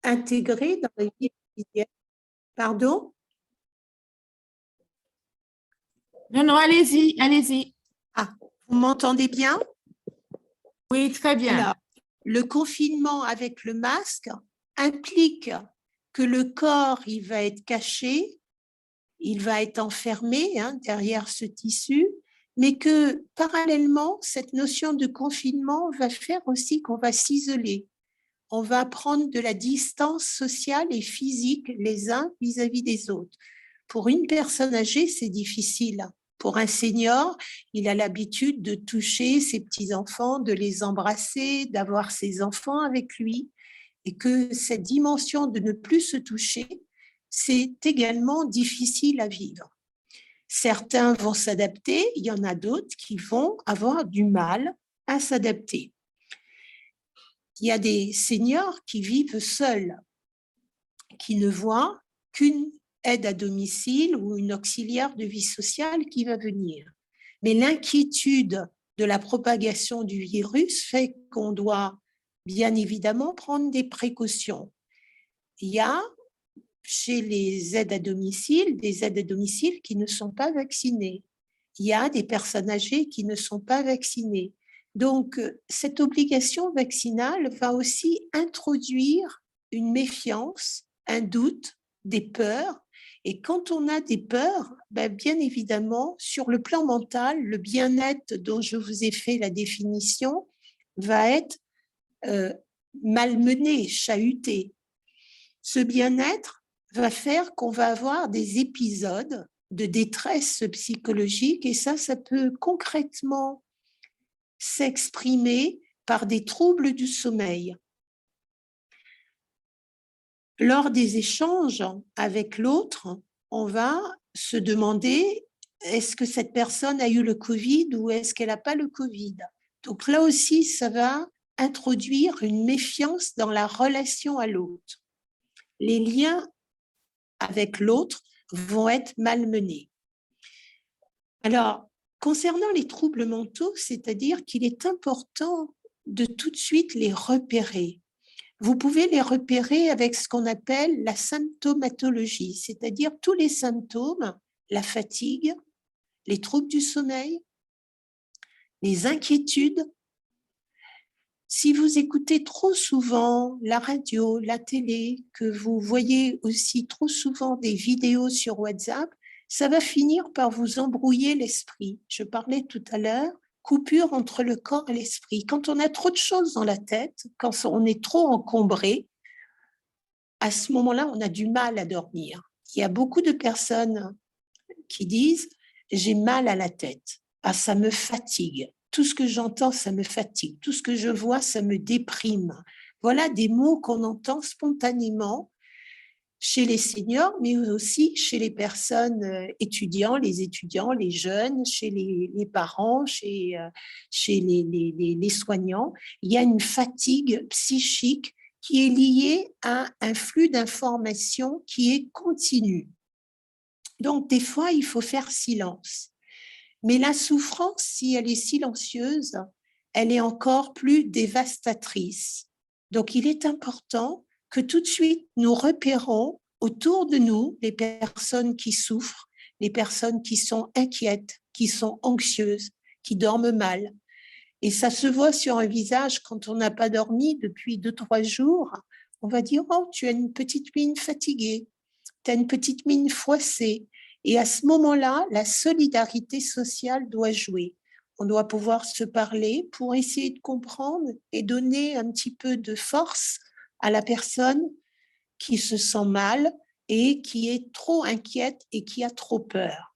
intégré dans la vie quotidienne. Pardon? Non, non, allez-y, allez-y. Ah, vous m'entendez bien? Oui, très bien. Alors, le confinement avec le masque implique que le corps, il va être caché, il va être enfermé derrière ce tissu, mais que parallèlement, cette notion de confinement va faire aussi qu'on va s'isoler. On va prendre de la distance sociale et physique les uns vis-à-vis des autres. Pour une personne âgée, c'est difficile. Pour un senior, il a l'habitude de toucher ses petits-enfants, de les embrasser, d'avoir ses enfants avec lui, et que cette dimension de ne plus se toucher, c'est également difficile à vivre. Certains vont s'adapter, il y en a d'autres qui vont avoir du mal à s'adapter. Il y a des seniors qui vivent seuls, qui ne voient qu'une aide à domicile ou une auxiliaire de vie sociale qui va venir. Mais l'inquiétude de la propagation du virus fait qu'on doit bien évidemment prendre des précautions. Il y a chez les aides à domicile des aides à domicile qui ne sont pas vaccinées. Il y a des personnes âgées qui ne sont pas vaccinées. Donc, cette obligation vaccinale va aussi introduire une méfiance, un doute, des peurs. Et quand on a des peurs, bien évidemment, sur le plan mental, le bien-être dont je vous ai fait la définition va être malmené, chahuté. Ce bien-être va faire qu'on va avoir des épisodes de détresse psychologique et ça peut concrètement s'exprimer par des troubles du sommeil. Lors des échanges avec l'autre, on va se demander est-ce que cette personne a eu le Covid ou est-ce qu'elle n'a pas le Covid? Donc là aussi, ça va introduire une méfiance dans la relation à l'autre. Les liens avec l'autre vont être malmenés. Alors, concernant les troubles mentaux, c'est-à-dire qu'il est important de tout de suite les repérer. Vous pouvez les repérer avec ce qu'on appelle la symptomatologie, c'est-à-dire tous les symptômes, la fatigue, les troubles du sommeil, les inquiétudes. Si vous écoutez trop souvent la radio, la télé, que vous voyez aussi trop souvent des vidéos sur WhatsApp, ça va finir par vous embrouiller l'esprit. Je parlais tout à l'heure, coupure entre le corps et l'esprit. Quand on a trop de choses dans la tête, quand on est trop encombré, à ce moment-là, on a du mal à dormir. Il y a beaucoup de personnes qui disent « j'ai mal à la tête, ah, ça me fatigue ». Tout ce que j'entends, ça me fatigue. Tout ce que je vois, ça me déprime. Voilà des mots qu'on entend spontanément chez les seniors, mais aussi chez les personnes étudiants, les jeunes, chez les parents, chez les soignants. Il y a une fatigue psychique qui est liée à un flux d'informations qui est continu. Donc, des fois, il faut faire silence. Mais la souffrance, si elle est silencieuse, elle est encore plus dévastatrice. Donc, il est important que tout de suite, nous repérons autour de nous les personnes qui souffrent, les personnes qui sont inquiètes, qui sont anxieuses, qui dorment mal. Et ça se voit sur un visage quand on n'a pas dormi depuis 2-3 jours. On va dire, oh, tu as une petite mine fatiguée, tu as une petite mine froissée. Et à ce moment-là, la solidarité sociale doit jouer. On doit pouvoir se parler pour essayer de comprendre et donner un petit peu de force à la personne qui se sent mal et qui est trop inquiète et qui a trop peur.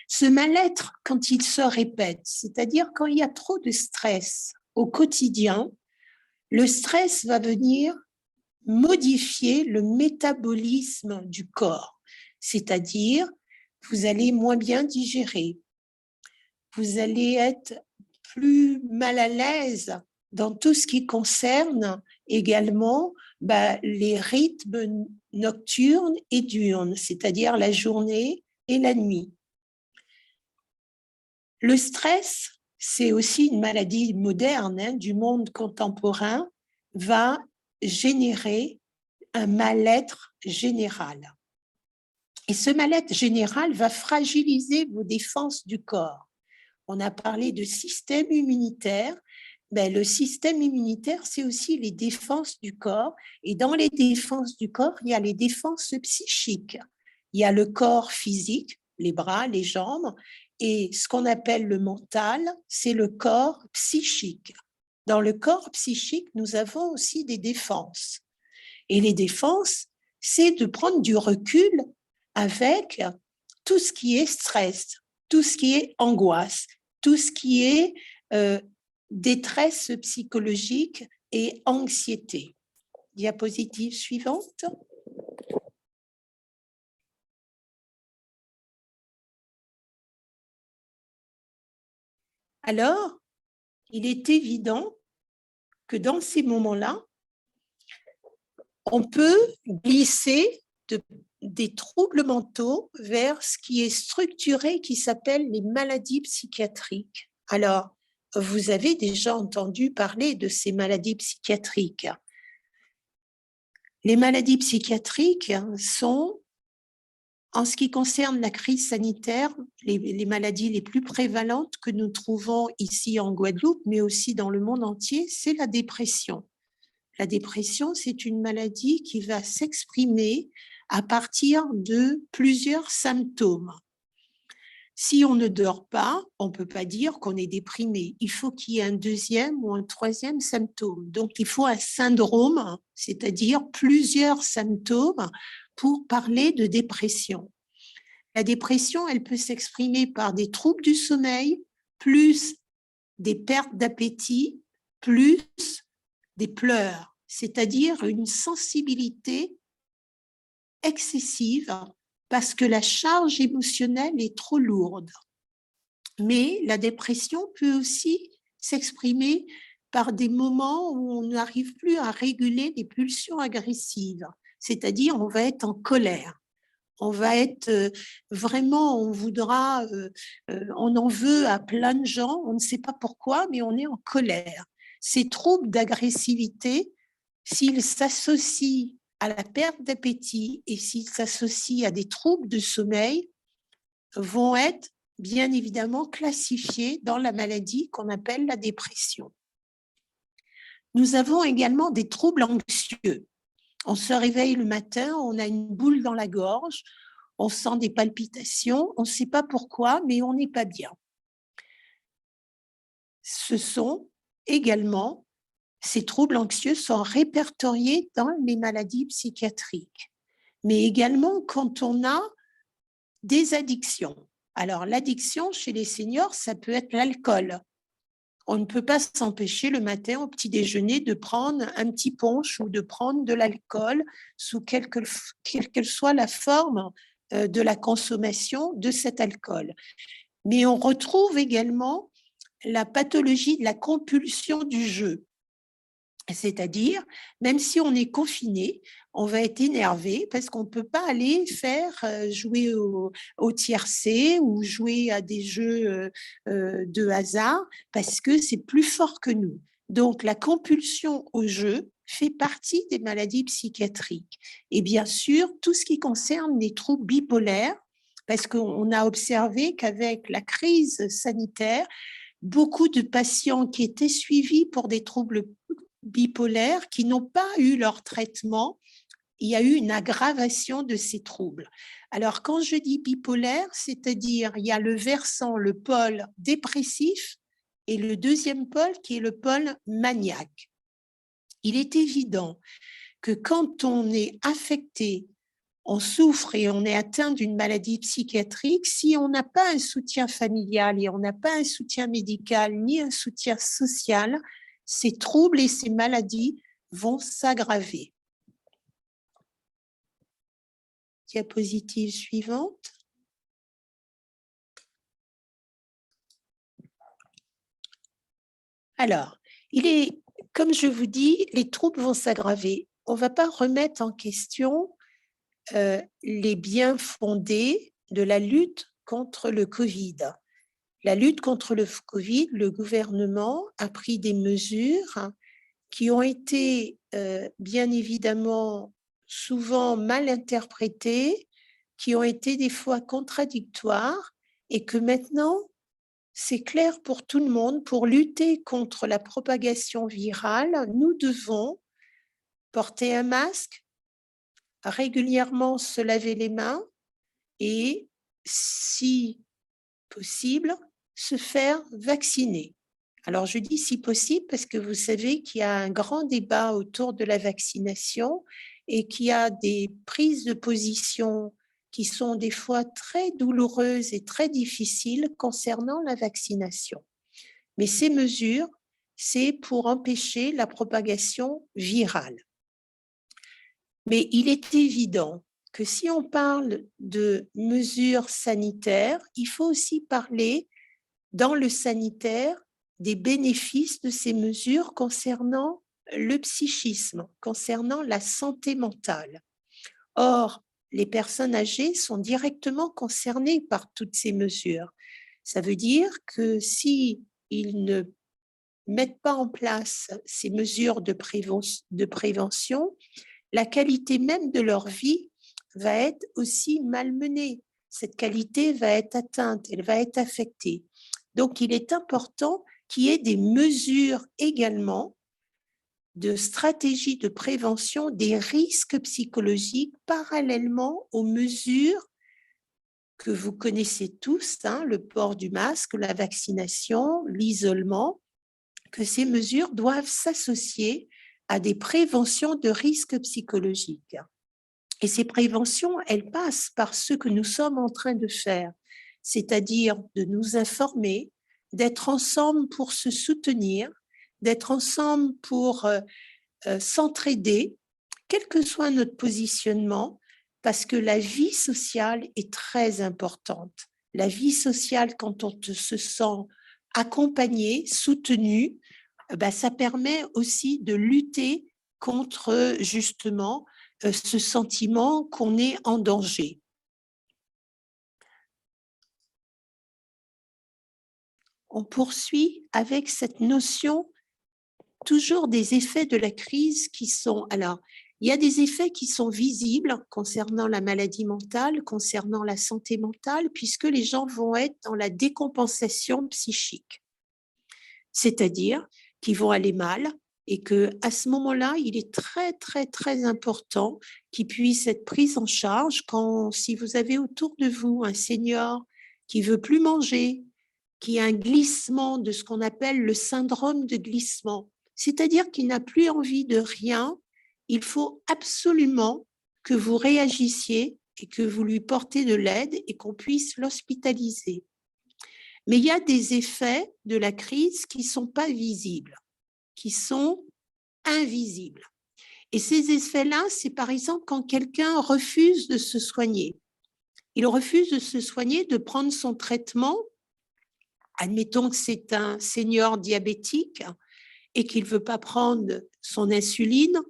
Ce mal-être, quand il se répète, c'est-à-dire quand il y a trop de stress au quotidien, le stress va venir modifier le métabolisme du corps. C'est-à-dire, vous allez moins bien digérer, vous allez être plus mal à l'aise dans tout ce qui concerne également les rythmes nocturnes et diurnes, c'est-à-dire la journée et la nuit. Le stress, c'est aussi une maladie moderne du monde contemporain, va générer un mal-être général. Et ce mal-être général va fragiliser vos défenses du corps. On a parlé de système immunitaire. Ben, le système immunitaire, c'est aussi les défenses du corps. Et dans les défenses du corps, il y a les défenses psychiques. Il y a le corps physique, les bras, les jambes, et ce qu'on appelle le mental, c'est le corps psychique. Dans le corps psychique, nous avons aussi des défenses. Et les défenses, c'est de prendre du recul avec tout ce qui est stress, tout ce qui est angoisse, tout ce qui est détresse psychologique et anxiété. Diapositive suivante. Alors, il est évident que dans ces moments-là, on peut glisser des troubles mentaux vers ce qui est structuré, qui s'appelle les maladies psychiatriques. Alors, vous avez déjà entendu parler de ces maladies psychiatriques. Les maladies psychiatriques sont, en ce qui concerne la crise sanitaire, les maladies les plus prévalentes que nous trouvons ici en Guadeloupe, mais aussi dans le monde entier, c'est la dépression. La dépression, c'est une maladie qui va s'exprimer à partir de plusieurs symptômes. Si on ne dort pas, on ne peut pas dire qu'on est déprimé. Il faut qu'il y ait un deuxième ou un troisième symptôme. Donc, il faut un syndrome, c'est-à-dire plusieurs symptômes pour parler de dépression. La dépression, elle peut s'exprimer par des troubles du sommeil, plus des pertes d'appétit, plus des pleurs, c'est-à-dire une sensibilité excessive parce que la charge émotionnelle est trop lourde. Mais la dépression peut aussi s'exprimer par des moments où on n'arrive plus à réguler les pulsions agressives, c'est-à-dire on va être en colère. On va être vraiment, on voudra, on en veut à plein de gens, on ne sait pas pourquoi, mais on est en colère. Ces troubles d'agressivité, s'ils s'associent à la perte d'appétit et s'ils s'associent à des troubles de sommeil, vont être bien évidemment classifiés dans la maladie qu'on appelle la dépression. Nous avons également des troubles anxieux. On se réveille le matin, on a une boule dans la gorge, on sent des palpitations, on ne sait pas pourquoi, mais on n'est pas bien. Ce sont également, ces troubles anxieux sont répertoriés dans les maladies psychiatriques, mais également quand on a des addictions. Alors, l'addiction chez les seniors, ça peut être l'alcool. On ne peut pas s'empêcher le matin au petit déjeuner de prendre un petit punch ou de prendre de l'alcool sous quelle que soit la forme de la consommation de cet alcool. Mais on retrouve également la pathologie de la compulsion du jeu. C'est-à-dire, même si on est confiné, on va être énervé parce qu'on ne peut pas aller jouer au tiercé ou jouer à des jeux de hasard parce que c'est plus fort que nous. Donc, la compulsion au jeu fait partie des maladies psychiatriques. Et bien sûr, tout ce qui concerne les troubles bipolaires, parce qu'on a observé qu'avec la crise sanitaire, beaucoup de patients qui étaient suivis pour des troubles bipolaires qui n'ont pas eu leur traitement, il y a eu une aggravation de ces troubles. Alors, quand je dis bipolaire, c'est-à-dire il y a le versant, le pôle dépressif et le deuxième pôle qui est le pôle maniaque. Il est évident que quand on est affecté, on souffre et on est atteint d'une maladie psychiatrique, si on n'a pas un soutien familial et on n'a pas un soutien médical ni un soutien social, ces troubles et ces maladies vont s'aggraver. Diapositive suivante. Alors, comme je vous dis, les troubles vont s'aggraver. On ne va pas remettre en question les biens fondés de la lutte contre le Covid. La lutte contre le Covid, le gouvernement a pris des mesures qui ont été bien évidemment souvent mal interprétées, qui ont été des fois contradictoires et que maintenant, c'est clair pour tout le monde, pour lutter contre la propagation virale, nous devons porter un masque, régulièrement se laver les mains et, si possible, se faire vacciner. Alors, je dis si possible parce que vous savez qu'il y a un grand débat autour de la vaccination et qu'il y a des prises de position qui sont des fois très douloureuses et très difficiles concernant la vaccination. Mais ces mesures, c'est pour empêcher la propagation virale. Mais il est évident que si on parle de mesures sanitaires, il faut aussi parler dans le sanitaire des bénéfices de ces mesures concernant le psychisme, concernant la santé mentale. Or, les personnes âgées sont directement concernées par toutes ces mesures. Ça veut dire que si ils ne mettent pas en place ces mesures de prévention, la qualité même de leur vie va être aussi malmenée. Cette qualité va être atteinte, elle va être affectée. Donc, il est important qu'il y ait des mesures également de stratégie de prévention des risques psychologiques parallèlement aux mesures que vous connaissez tous, le port du masque, la vaccination, l'isolement, que ces mesures doivent s'associer à des préventions de risques psychologiques. Et ces préventions, elles passent par ce que nous sommes en train de faire, c'est-à-dire de nous informer, d'être ensemble pour se soutenir, d'être ensemble pour s'entraider, quel que soit notre positionnement, parce que la vie sociale est très importante. La vie sociale, quand on se sent accompagné, soutenu, ça permet aussi de lutter contre justement ce sentiment qu'on est en danger. On poursuit avec cette notion toujours des effets de la crise qui sont... Alors, il y a des effets qui sont visibles concernant la maladie mentale, concernant la santé mentale, puisque les gens vont être dans la décompensation psychique. C'est-à-dire qu'ils vont aller mal et qu'à ce moment-là, il est très, très, très important qu'ils puissent être pris en charge si vous avez autour de vous un senior qui ne veut plus manger, qui a un glissement de ce qu'on appelle le syndrome de glissement, c'est-à-dire qu'il n'a plus envie de rien, il faut absolument que vous réagissiez et que vous lui portez de l'aide et qu'on puisse l'hospitaliser. Mais il y a des effets de la crise qui ne sont pas visibles, qui sont invisibles. Et ces effets-là, c'est par exemple quand quelqu'un refuse de se soigner. Il refuse de se soigner, de prendre son traitement. Admettons que c'est un senior diabétique et qu'il ne veut pas prendre son insuline,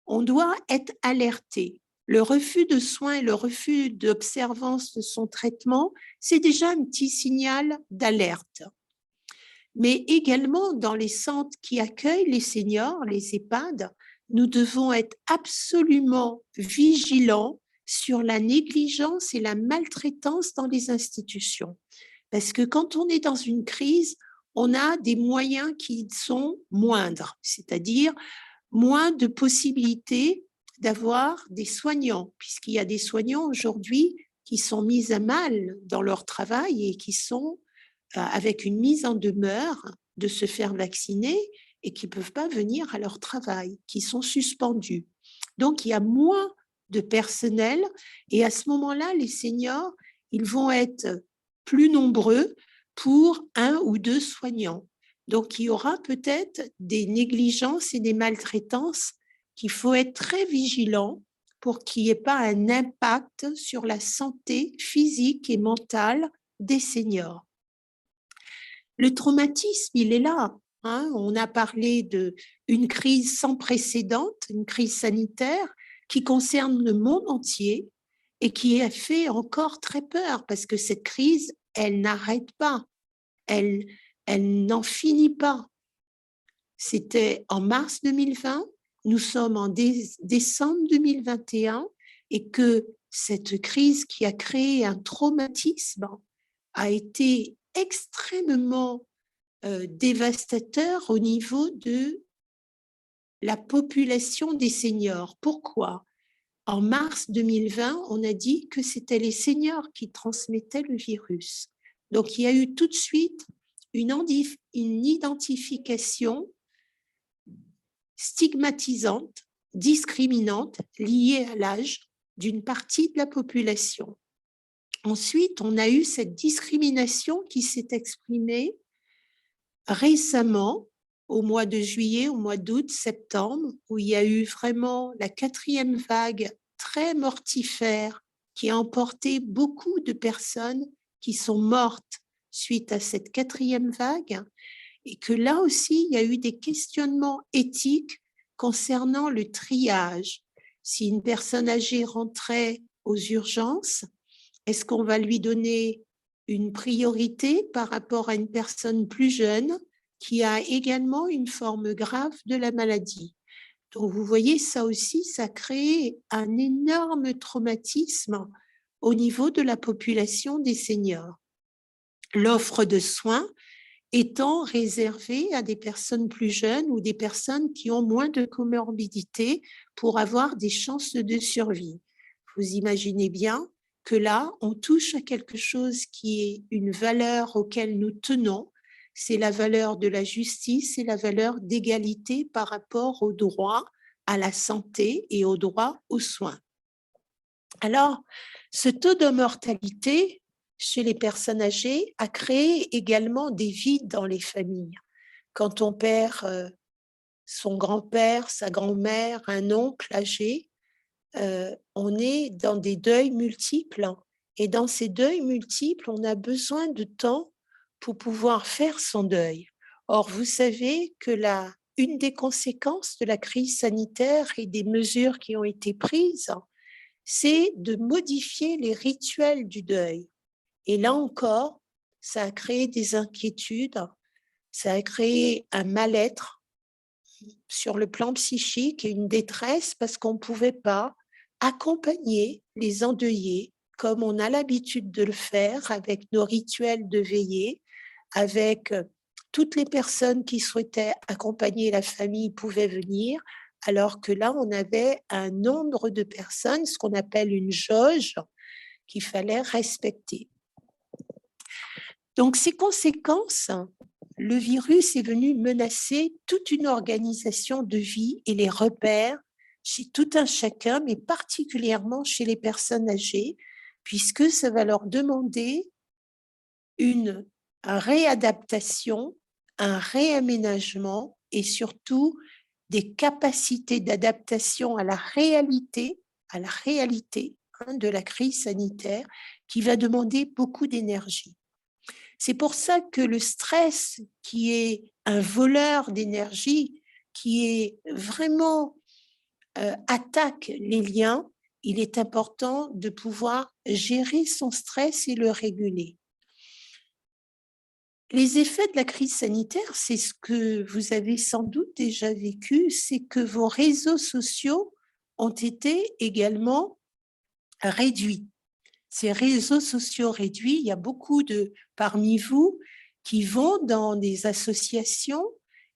on doit être alerté. Le refus de soins et le refus d'observance de son traitement, c'est déjà un petit signal d'alerte. Mais également dans les centres qui accueillent les seniors, les EHPAD, nous devons être absolument vigilants sur la négligence et la maltraitance dans les institutions. Parce que quand on est dans une crise, on a des moyens qui sont moindres, c'est-à-dire moins de possibilités d'avoir des soignants, puisqu'il y a des soignants aujourd'hui qui sont mis à mal dans leur travail et qui sont avec une mise en demeure de se faire vacciner et qui ne peuvent pas venir à leur travail, qui sont suspendus. Donc, il y a moins de personnel et à ce moment-là, les seniors, ils vont être plus nombreux pour 1 ou 2 soignants. Donc, il y aura peut-être des négligences et des maltraitances qu'il faut être très vigilant pour qu'il n'y ait pas un impact sur la santé physique et mentale des seniors. Le traumatisme, il est là. On a parlé d'une crise sans précédent, une crise sanitaire qui concerne le monde entier et qui a fait encore très peur parce que cette crise, elle n'arrête pas, elle n'en finit pas. C'était en mars 2020, nous sommes en décembre 2021 et que cette crise qui a créé un traumatisme a été extrêmement dévastateur au niveau de la population des seniors. Pourquoi? En mars 2020, on a dit que c'était les seniors qui transmettaient le virus. Donc, il y a eu tout de suite une identification stigmatisante, discriminante, liée à l'âge d'une partie de la population. Ensuite, on a eu cette discrimination qui s'est exprimée récemment, au mois de juillet, au mois d'août, septembre, où il y a eu vraiment la 4e vague très mortifère qui a emporté beaucoup de personnes qui sont mortes suite à cette 4e vague, et que là aussi, il y a eu des questionnements éthiques concernant le triage. Si une personne âgée rentrait aux urgences, est-ce qu'on va lui donner une priorité par rapport à une personne plus jeune qui a également une forme grave de la maladie? Donc, vous voyez, ça aussi, ça crée un énorme traumatisme au niveau de la population des seniors. L'offre de soins étant réservée à des personnes plus jeunes ou des personnes qui ont moins de comorbidité pour avoir des chances de survie. Vous imaginez bien que là, on touche à quelque chose qui est une valeur auquel nous tenons, c'est la valeur de la justice et la valeur d'égalité par rapport au droit à la santé et au droit aux soins. Alors, ce taux de mortalité chez les personnes âgées a créé également des vides dans les familles. Quand on perd son grand-père, sa grand-mère, un oncle âgé, on est dans des deuils multiples. Et dans ces deuils multiples, on a besoin de temps pour pouvoir faire son deuil. Or, vous savez que une des conséquences de la crise sanitaire et des mesures qui ont été prises, c'est de modifier les rituels du deuil. Et là encore, ça a créé des inquiétudes, ça a créé un mal-être sur le plan psychique et une détresse parce qu'on ne pouvait pas accompagner les endeuillés comme on a l'habitude de le faire avec nos rituels de veillée, avec toutes les personnes qui souhaitaient accompagner la famille pouvaient venir, alors que là, on avait un nombre de personnes, ce qu'on appelle une jauge, qu'il fallait respecter. Donc, ces conséquences, le virus est venu menacer toute une organisation de vie et les repères chez tout un chacun, mais particulièrement chez les personnes âgées, puisque ça va leur demander une réadaptation, un réaménagement et surtout des capacités d'adaptation à la réalité de la crise sanitaire qui va demander beaucoup d'énergie. C'est pour ça que le stress, qui est un voleur d'énergie, qui est vraiment attaque les liens, il est important de pouvoir gérer son stress et le réguler. Les effets de la crise sanitaire, c'est ce que vous avez sans doute déjà vécu, c'est que vos réseaux sociaux ont été également réduits. Ces réseaux sociaux réduits, il y a beaucoup parmi vous qui vont dans des associations,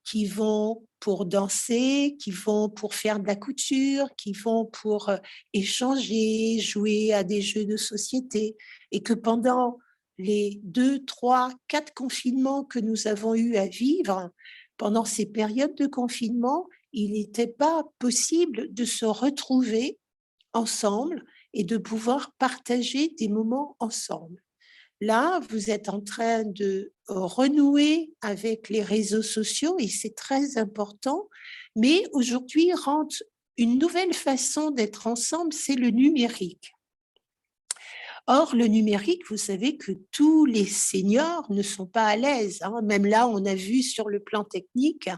qui vont pour danser, qui vont pour faire de la couture, qui vont pour échanger, jouer à des jeux de société, et que pendant les 2, 3, 4 confinements que nous avons eu à vivre, pendant ces périodes de confinement, il n'était pas possible de se retrouver ensemble et de pouvoir partager des moments ensemble. Là, vous êtes en train de renouer avec les réseaux sociaux et c'est très important, mais aujourd'hui rentre une nouvelle façon d'être ensemble, c'est le numérique. Or, le numérique, vous savez que tous les seniors ne sont pas à l'aise. Même là, on a vu sur le plan technique,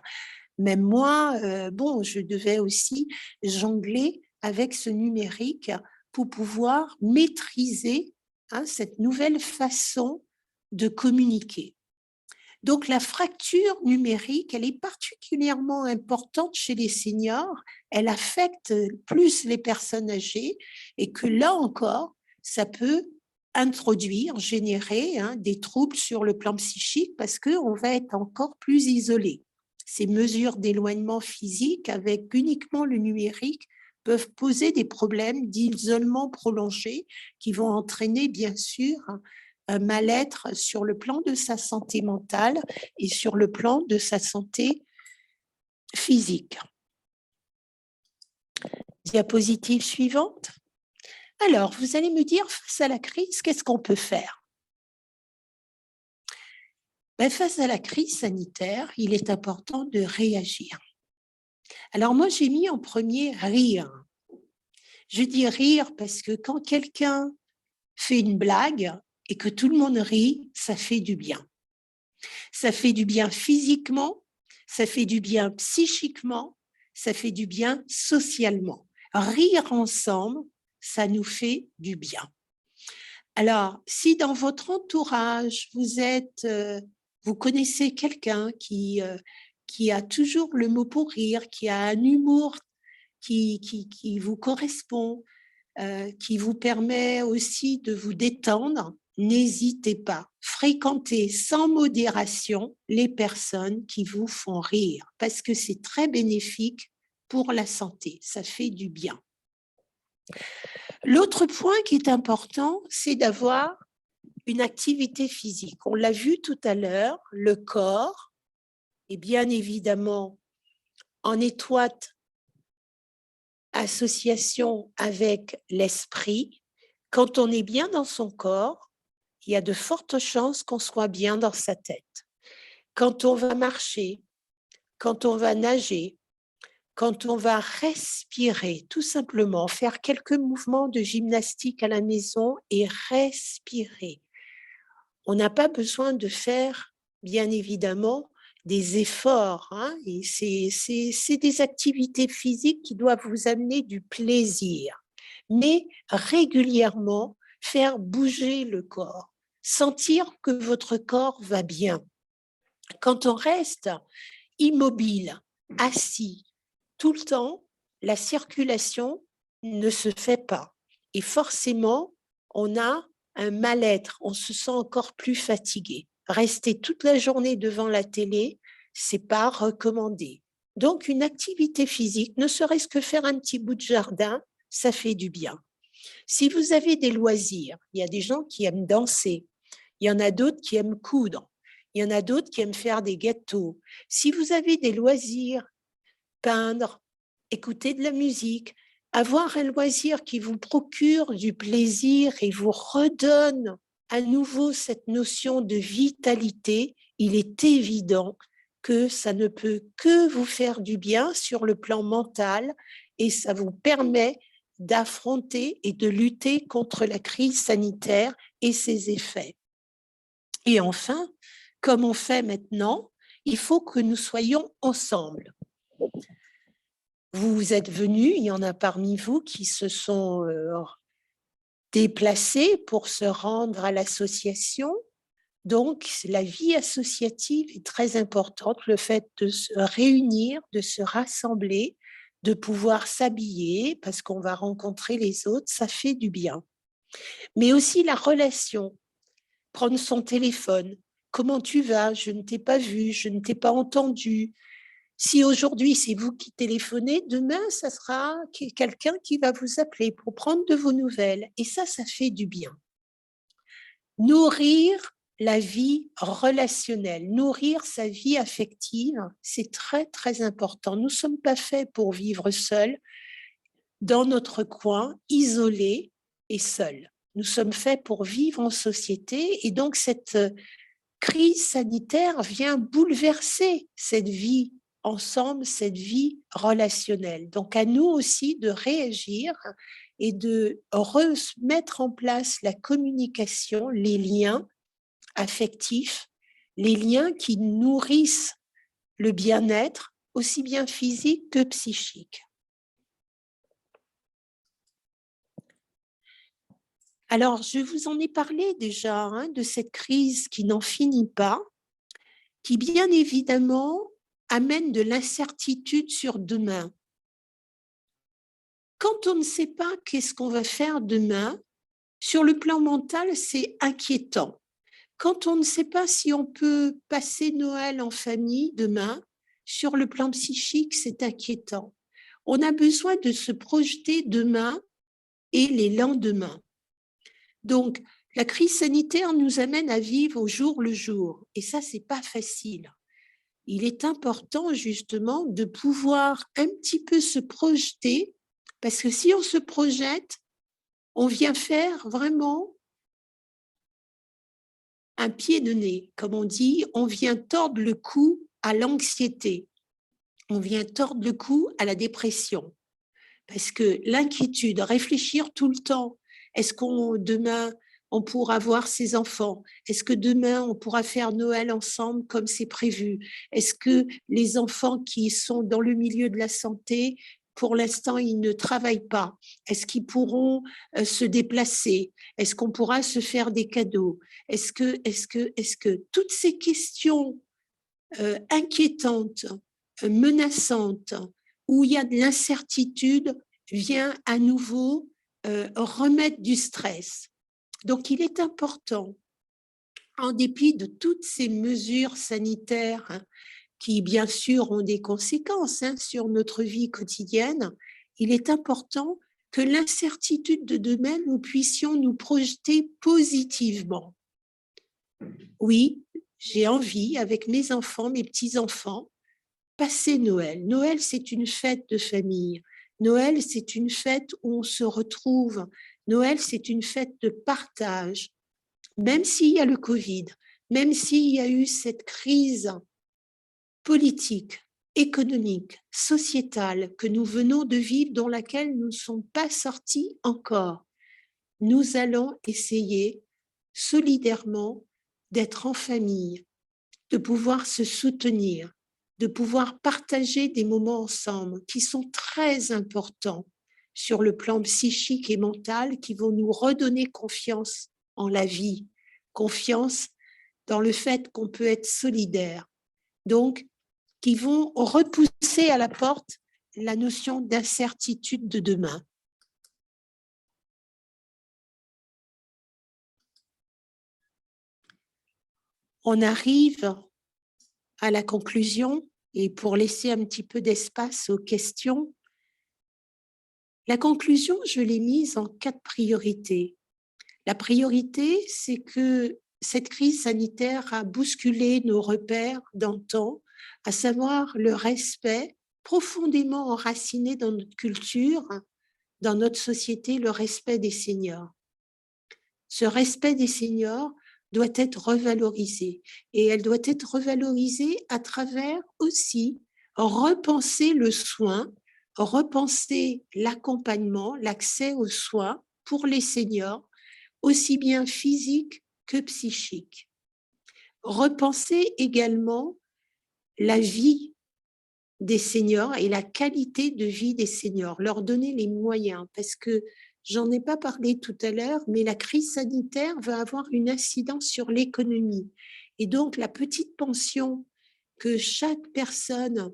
même moi, je devais aussi jongler avec ce numérique pour pouvoir maîtriser cette nouvelle façon de communiquer. Donc, la fracture numérique, elle est particulièrement importante chez les seniors. Elle affecte plus les personnes âgées et que là encore, ça peut introduire, générer des troubles sur le plan psychique parce qu'on va être encore plus isolé. Ces mesures d'éloignement physique avec uniquement le numérique peuvent poser des problèmes d'isolement prolongé qui vont entraîner, bien sûr, un mal-être sur le plan de sa santé mentale et sur le plan de sa santé physique. Diapositive suivante. Alors, vous allez me dire, face à la crise, qu'est-ce qu'on peut faire? Face à la crise sanitaire, il est important de réagir. Alors moi, j'ai mis en premier rire. Je dis rire parce que quand quelqu'un fait une blague et que tout le monde rit, ça fait du bien. Ça fait du bien physiquement, ça fait du bien psychiquement, ça fait du bien socialement. Rire ensemble, ça nous fait du bien. Alors, si dans votre entourage, vous connaissez quelqu'un qui a toujours le mot pour rire, qui a un humour qui vous correspond, qui vous permet aussi de vous détendre, n'hésitez pas. Fréquentez sans modération les personnes qui vous font rire parce que c'est très bénéfique pour la santé, ça fait du bien. L'autre point qui est important, c'est d'avoir une activité physique. On l'a vu tout à l'heure, le corps est bien évidemment en étroite association avec l'esprit. Quand on est bien dans son corps, il y a de fortes chances qu'on soit bien dans sa tête. Quand on va marcher, quand on va nager, quand on va respirer, tout simplement, faire quelques mouvements de gymnastique à la maison et respirer. On n'a pas besoin de faire, bien évidemment, des efforts. Et c'est des activités physiques qui doivent vous amener du plaisir. Mais régulièrement, faire bouger le corps, sentir que votre corps va bien. Quand on reste immobile, assis, tout le temps, la circulation ne se fait pas. Et forcément, on a un mal-être, on se sent encore plus fatigué. Rester toute la journée devant la télé, c'est pas recommandé. Donc, une activité physique, ne serait-ce que faire un petit bout de jardin, ça fait du bien. Si vous avez des loisirs, il y a des gens qui aiment danser, il y en a d'autres qui aiment coudre, il y en a d'autres qui aiment faire des gâteaux. Si vous avez des loisirs, peindre, écouter de la musique, avoir un loisir qui vous procure du plaisir et vous redonne à nouveau cette notion de vitalité, il est évident que ça ne peut que vous faire du bien sur le plan mental et ça vous permet d'affronter et de lutter contre la crise sanitaire et ses effets. Et enfin, comme on fait maintenant, il faut que nous soyons ensemble. Vous êtes venus, il y en a parmi vous qui se sont déplacés pour se rendre à l'association. Donc, la vie associative est très importante, le fait de se réunir, de se rassembler, de pouvoir s'habiller parce qu'on va rencontrer les autres, ça fait du bien. Mais aussi la relation, prendre son téléphone. Comment tu vas? Je ne t'ai pas vu, je ne t'ai pas entendu. Si aujourd'hui, c'est vous qui téléphonez, demain, ça sera quelqu'un qui va vous appeler pour prendre de vos nouvelles. Et ça fait du bien. Nourrir la vie relationnelle, nourrir sa vie affective, c'est très, très important. Nous ne sommes pas faits pour vivre seuls, dans notre coin, isolés et seuls. Nous sommes faits pour vivre en société et donc cette crise sanitaire vient bouleverser cette vie ensemble, cette vie relationnelle. Donc à nous aussi de réagir et de remettre en place la communication, les liens affectifs, les liens qui nourrissent le bien-être, aussi bien physique que psychique. Alors, je vous en ai parlé déjà de cette crise qui n'en finit pas. qui bien évidemment amène de l'incertitude sur demain. Quand on ne sait pas qu'est-ce qu'on va faire demain, sur le plan mental, c'est inquiétant. Quand on ne sait pas si on peut passer Noël en famille demain, sur le plan psychique, c'est inquiétant. On a besoin de se projeter demain et les lendemains. Donc, la crise sanitaire nous amène à vivre au jour le jour. Et ça, c'est pas facile. Il est important, justement, de pouvoir un petit peu se projeter, parce que si on se projette, on vient faire vraiment un pied de nez, comme on dit, on vient tordre le cou à l'anxiété, on vient tordre le cou à la dépression. Parce que l'inquiétude, réfléchir tout le temps, est-ce qu'on demain on pourra voir ses enfants? Est-ce que demain on pourra faire Noël ensemble comme c'est prévu? Est-ce que les enfants qui sont dans le milieu de la santé, pour l'instant, ils ne travaillent pas? Est-ce qu'ils pourront se déplacer? Est-ce qu'on pourra se faire des cadeaux? Est-ce que toutes ces questions inquiétantes, menaçantes, où il y a de l'incertitude, vient à nouveau remettre du stress. Donc, il est important, en dépit de toutes ces mesures sanitaires qui, bien sûr, ont des conséquences sur notre vie quotidienne, il est important que l'incertitude de demain, nous puissions nous projeter positivement. Oui, j'ai envie, avec mes enfants, mes petits-enfants, passer Noël. Noël, c'est une fête de famille. Noël, c'est une fête où on se retrouve. Noël, c'est une fête de partage. Même s'il y a le Covid, même s'il y a eu cette crise politique, économique, sociétale que nous venons de vivre, dans laquelle nous ne sommes pas sortis encore, nous allons essayer solidairement d'être en famille, de pouvoir se soutenir, de pouvoir partager des moments ensemble qui sont très importants sur le plan psychique et mental, qui vont nous redonner confiance en la vie, confiance dans le fait qu'on peut être solidaire. Donc, qui vont repousser à la porte la notion d'incertitude de demain. On arrive à la conclusion, et pour laisser un petit peu d'espace aux questions, la conclusion, je l'ai mise en 4 priorités. La priorité, c'est que cette crise sanitaire a bousculé nos repères d'antan, à savoir le respect profondément enraciné dans notre culture, dans notre société, le respect des seniors. Ce respect des seniors doit être revalorisé, et elle doit être revalorisée à travers aussi repenser le soin, repenser l'accompagnement, l'accès aux soins pour les seniors, aussi bien physique que psychique. Repenser également la vie des seniors et la qualité de vie des seniors, leur donner les moyens, parce que j'en ai pas parlé tout à l'heure, mais la crise sanitaire va avoir une incidence sur l'économie. Et donc, la petite pension que chaque personne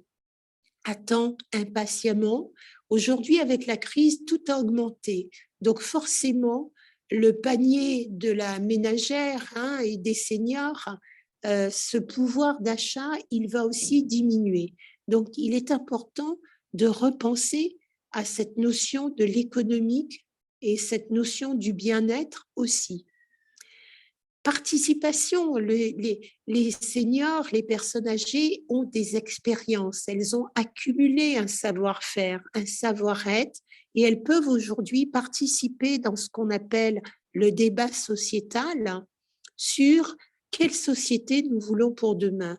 attend impatiemment, aujourd'hui, avec la crise, tout a augmenté. Donc, forcément, le panier de la ménagère et des seniors, ce pouvoir d'achat, il va aussi diminuer. Donc, il est important de repenser à cette notion de l'économique et cette notion du bien-être aussi. Participation, les seniors, les personnes âgées ont des expériences, elles ont accumulé un savoir-faire, un savoir-être, et elles peuvent aujourd'hui participer dans ce qu'on appelle le débat sociétal sur quelle société nous voulons pour demain.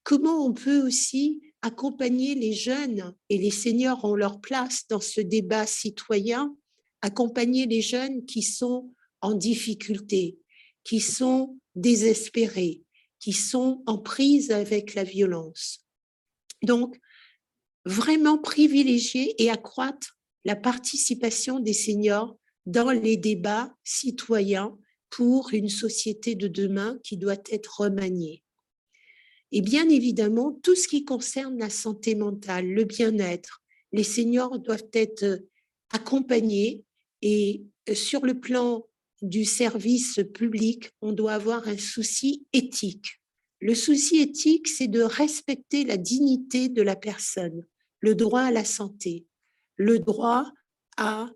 Comment on peut aussi accompagner les jeunes, et les seniors ont leur place dans ce débat citoyen, accompagner les jeunes qui sont en difficulté, qui sont désespérés, qui sont en prise avec la violence. Donc, vraiment privilégier et accroître la participation des seniors dans les débats citoyens pour une société de demain qui doit être remaniée. Et bien évidemment, tout ce qui concerne la santé mentale, le bien-être, les seniors doivent être accompagnés et sur le plan du service public, on doit avoir un souci éthique. Le souci éthique, c'est de respecter la dignité de la personne, le droit à la santé, le droit à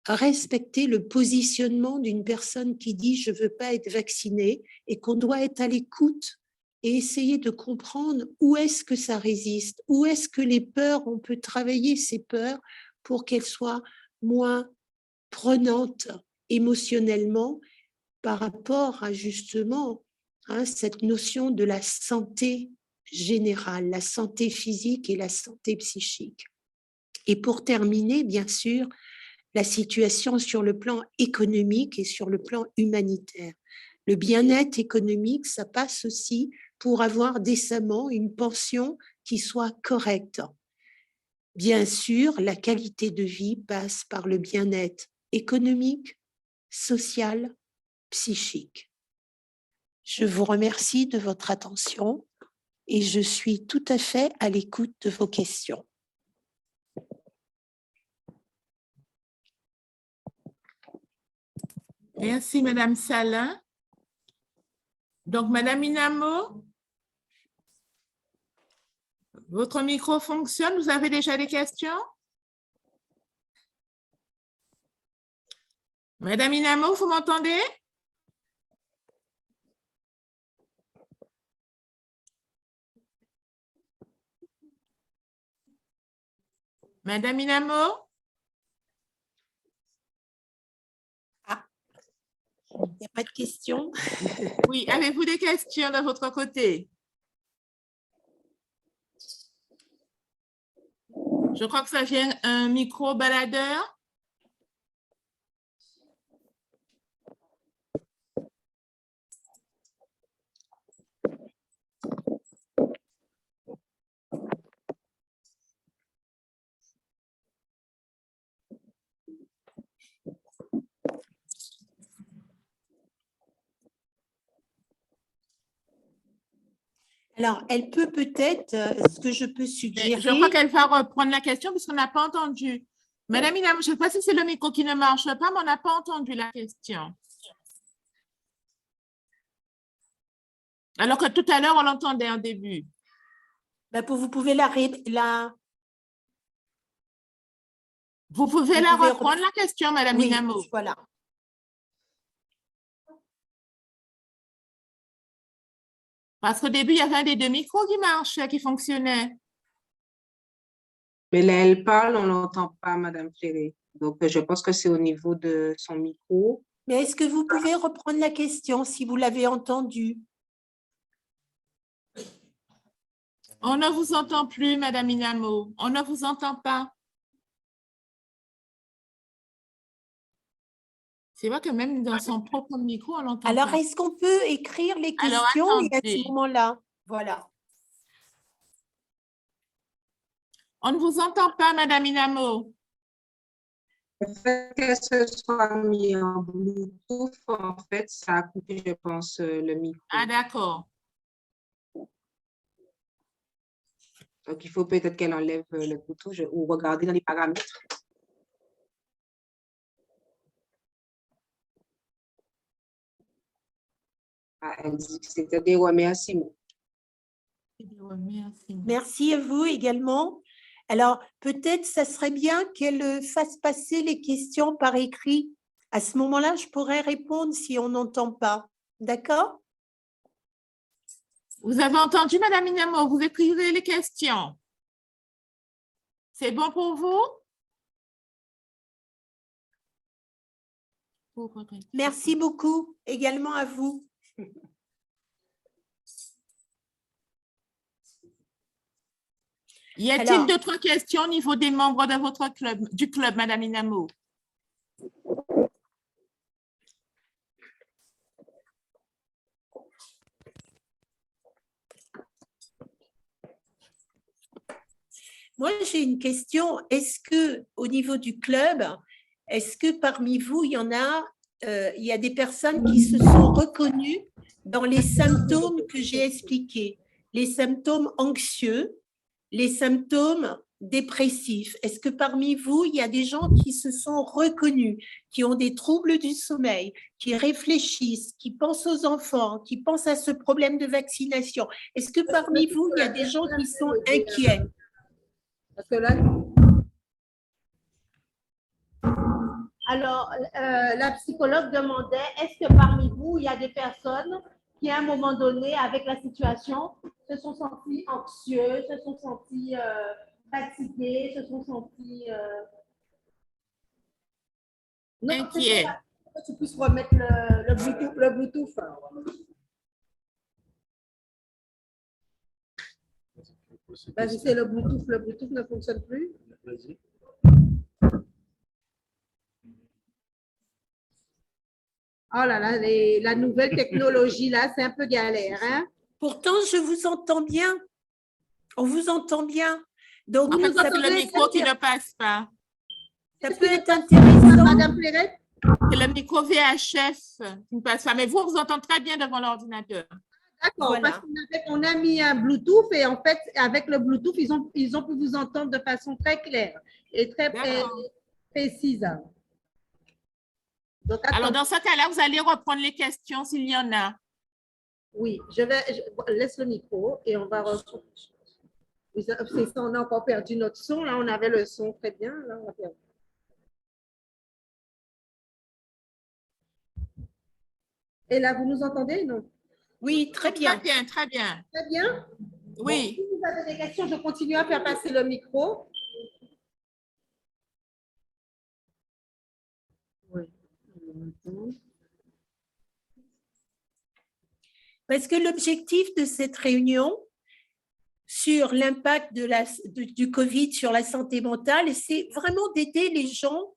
respecter le positionnement d'une personne qui dit « je ne veux pas être vaccinée » et qu'on doit être à l'écoute et essayer de comprendre où est-ce que ça résiste, où est-ce que les peurs, on peut travailler ces peurs pour qu'elles soient moins prenantes émotionnellement par rapport à justement cette notion de la santé générale, la santé physique et la santé psychique. Et pour terminer, bien sûr, la situation sur le plan économique et sur le plan humanitaire. Le bien-être économique, ça passe aussi pour avoir décemment une pension qui soit correcte. Bien sûr, la qualité de vie passe par le bien-être économique, social, psychique. Je vous remercie de votre attention et je suis tout à fait à l'écoute de vos questions. Merci, Madame Salin. Donc, Madame Inamo, votre micro fonctionne? Vous avez déjà des questions? Madame Inamo, vous m'entendez? Madame Inamo? Il n'y a pas de questions? Oui, avez-vous des questions de votre côté? Je crois que ça vient un micro baladeur. Alors, elle peut peut-être, ce que je peux suggérer… Je crois qu'elle va reprendre la question puisqu'on n'a pas entendu. Madame Inamo, je ne sais pas si c'est le micro qui ne marche pas, mais on n'a pas entendu la question. Alors que tout à l'heure, on l'entendait en début. Vous pouvez la Vous pouvez reprendre la question, Madame Inamo. Oui, voilà. Parce qu'au début, il y avait un des deux micros qui marchait, qui fonctionnait. Mais là, elle parle, on n'entend pas, Madame Ferré. Donc, je pense que c'est au niveau de son micro. Mais est-ce que vous pouvez reprendre la question si vous l'avez entendue? On ne vous entend plus, Madame Inamo. On ne vous entend pas. C'est vrai que même dans son propre micro, on l'entend pas. Alors, est-ce qu'on peut écrire les questions et à ce moment-là, voilà. On ne vous entend pas, Madame Inamo. Le fait que ce soit mis en Bluetooth, en fait, ça a coupé, je pense, le micro. Ah, d'accord. Donc, il faut peut-être qu'elle enlève le Bluetooth ou regarder dans les paramètres. Ah, elle dit que c'était des remerciements. Merci à vous également. Alors, peut-être ça serait bien qu'elle fasse passer les questions par écrit. À ce moment-là, je pourrais répondre si on n'entend pas. D'accord? Vous avez entendu, Madame Inamo, vous écrivez les questions. C'est bon pour vous? Merci beaucoup, également à vous. Y a-t-il d'autres questions au niveau des membres de votre club, du club, Madame Inamo? Moi, j'ai une question. Est-ce que, au niveau du club, est-ce que parmi vous, il y a des personnes qui se sont reconnues dans les symptômes que j'ai expliqués? les symptômes anxieux, les symptômes dépressifs. Est-ce que parmi vous, il y a des gens qui se sont reconnus, qui ont des troubles du sommeil, qui réfléchissent, qui pensent aux enfants, qui pensent à ce problème de vaccination? Est-ce que parmi vous, il y a des gens qui sont inquiets? Parce que là, Alors, la psychologue demandait, est-ce que parmi vous, il y a des personnes qui, à un moment donné, avec la situation, se sont senties anxieuses, se sont senties fatiguées, se sont senties… non, Inquiet. que tu puisses remettre le Bluetooth. Vas-y, c'est le Bluetooth. Le Bluetooth ne fonctionne plus. Vas-y. Oh là là, la nouvelle technologie, là, c'est un peu galère. Hein? Pourtant, je vous entends bien. On vous entend bien. Donc, En fait, ça c'est peut le micro qui ne passe pas. ça peut être intéressant. Madame Perret? C'est le micro VHF qui ne passe pas. Mais vous, on vous entend très bien devant l'ordinateur. D'accord, Voilà. parce qu'on a mis un Bluetooth et en fait, avec le Bluetooth, ils ont pu vous entendre de façon très claire et très précise. Donc, Alors, attends, dans ce cas-là, vous allez reprendre les questions s'il y en a. oui, laisse le micro et on va reprendre. C'est ça, on a encore perdu notre son. Là, on avait le son très bien. Là, on a perdu. Et là, vous nous entendez, non? Oui, très bien. Très bien, très bien. Très bien. Oui. Bon, si vous avez des questions, je continue à faire passer le micro. Oui. Parce que l'objectif de cette réunion sur l'impact du Covid sur la santé mentale, c'est vraiment d'aider les gens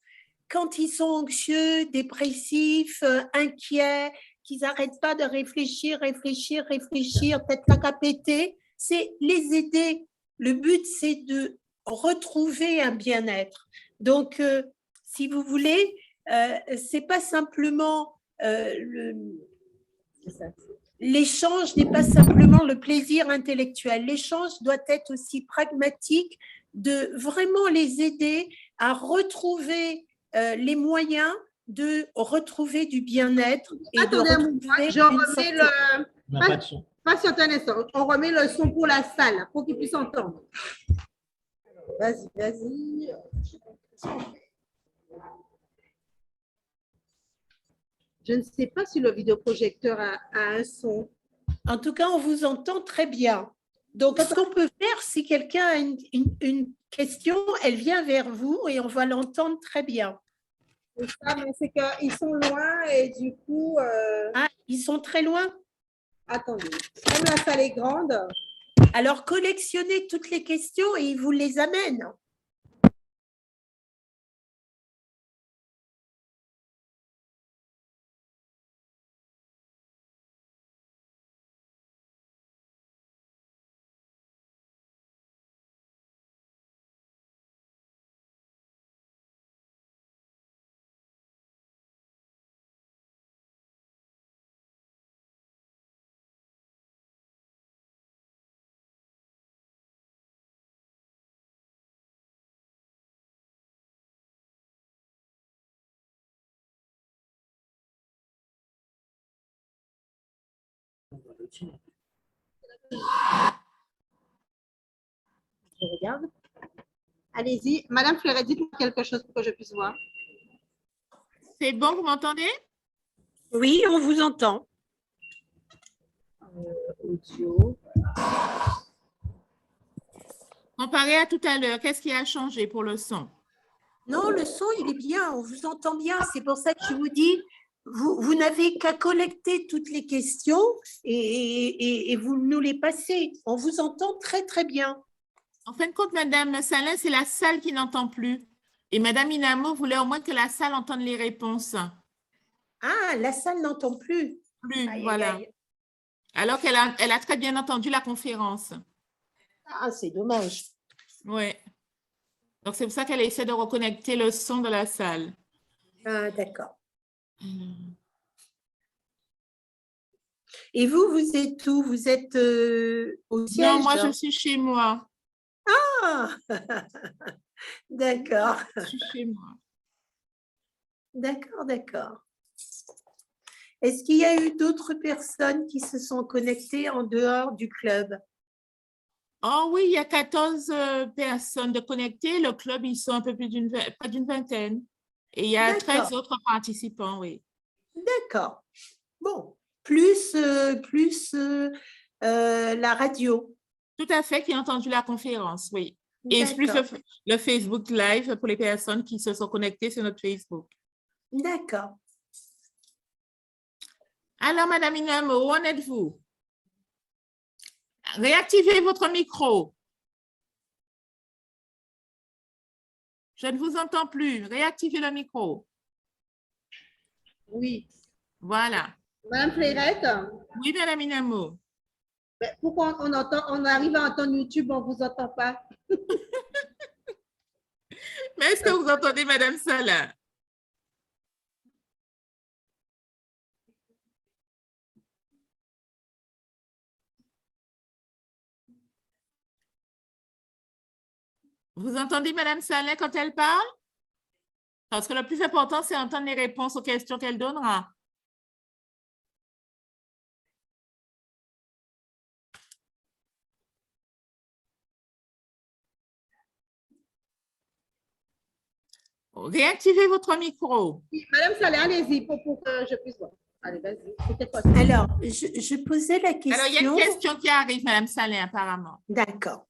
quand ils sont anxieux, dépressifs, inquiets, qu'ils n'arrêtent pas de réfléchir, tête la capéter, c'est les aider. Le but, c'est de retrouver un bien-être. Donc, si vous voulez, c'est pas simplement l'échange n'est pas simplement le plaisir intellectuel. L'échange doit être aussi pragmatique, de vraiment les aider à retrouver les moyens de retrouver du bien-être. Attendez un moment, je remets le… On n'a pas de son. Patientez un instant, on remet le son pour la salle, pour qu'ils puissent entendre. Vas-y, vas-y. Je ne sais pas si le vidéoprojecteur a un son. En tout cas, on vous entend très bien. Donc, ce qu'on peut faire, si quelqu'un a une question, elle vient vers vous et on va l'entendre très bien. C'est ça, mais c'est qu'ils sont loin et du coup… Ah, ils sont très loin? Attendez, comme la salle est grande… Alors, collectionnez toutes les questions et ils vous les amènent. Je regarde. Allez-y. Madame Fleuret, dites-moi quelque chose pour que je puisse voir. C'est bon, vous m'entendez? Oui, on vous entend. Audio. Comparé à tout à l'heure, qu'est-ce qui a changé pour le son? Non, le son, il est bien, on vous entend bien. C'est pour ça que je vous dis, vous n'avez qu'à collecter toutes les questions et vous nous les passez. On vous entend très, très bien. En fin de compte, Madame Salin, c'est la salle qui n'entend plus. Et Madame Inamo voulait au moins que la salle entende les réponses. Ah, la salle n'entend plus. Plus, Aïe, voilà. aïe, aïe. Alors qu'elle a très bien entendu la conférence. Ah, c'est dommage. Oui. Donc, c'est pour ça qu'elle essaie de reconnecter le son de la salle. Ah, d'accord. Et vous, vous êtes où? Vous êtes au siège? Non, moi, je suis chez moi. Ah, d'accord, Je suis chez moi. d'accord, d'accord. Est-ce qu'il y a eu d'autres personnes qui se sont connectées en dehors du club? Oh oui, il y a 14 personnes de connectées. Le club, ils sont un peu plus près d'une vingtaine. Et il y a 13 D'accord. autres participants, oui. D'accord. Bon, plus la radio. Tout à fait, qui ont entendu la conférence, oui. Et plus D'accord. le Facebook Live pour les personnes qui se sont connectées sur notre Facebook. D'accord. Alors, Madame Inamo, où en êtes-vous? Réactivez votre micro. Je ne vous entends plus. Réactivez le micro. Oui. Voilà. Madame Fleurette, Oui, Madame Inamo. ben, pourquoi on arrive à entendre YouTube, on ne vous entend pas? Mais est-ce que vous entendez Madame Salah? Vous entendez Madame Salah quand elle parle? Parce que le plus important, c'est entendre les réponses aux questions qu'elle donnera. Réactivez votre micro. Oui, Madame Saleh, allez-y pour que je puisse voir. Allez, vas-y. C'était quoi ça? Alors, je posais la question. Alors, il y a une question qui arrive, Madame Salah, apparemment. D'accord.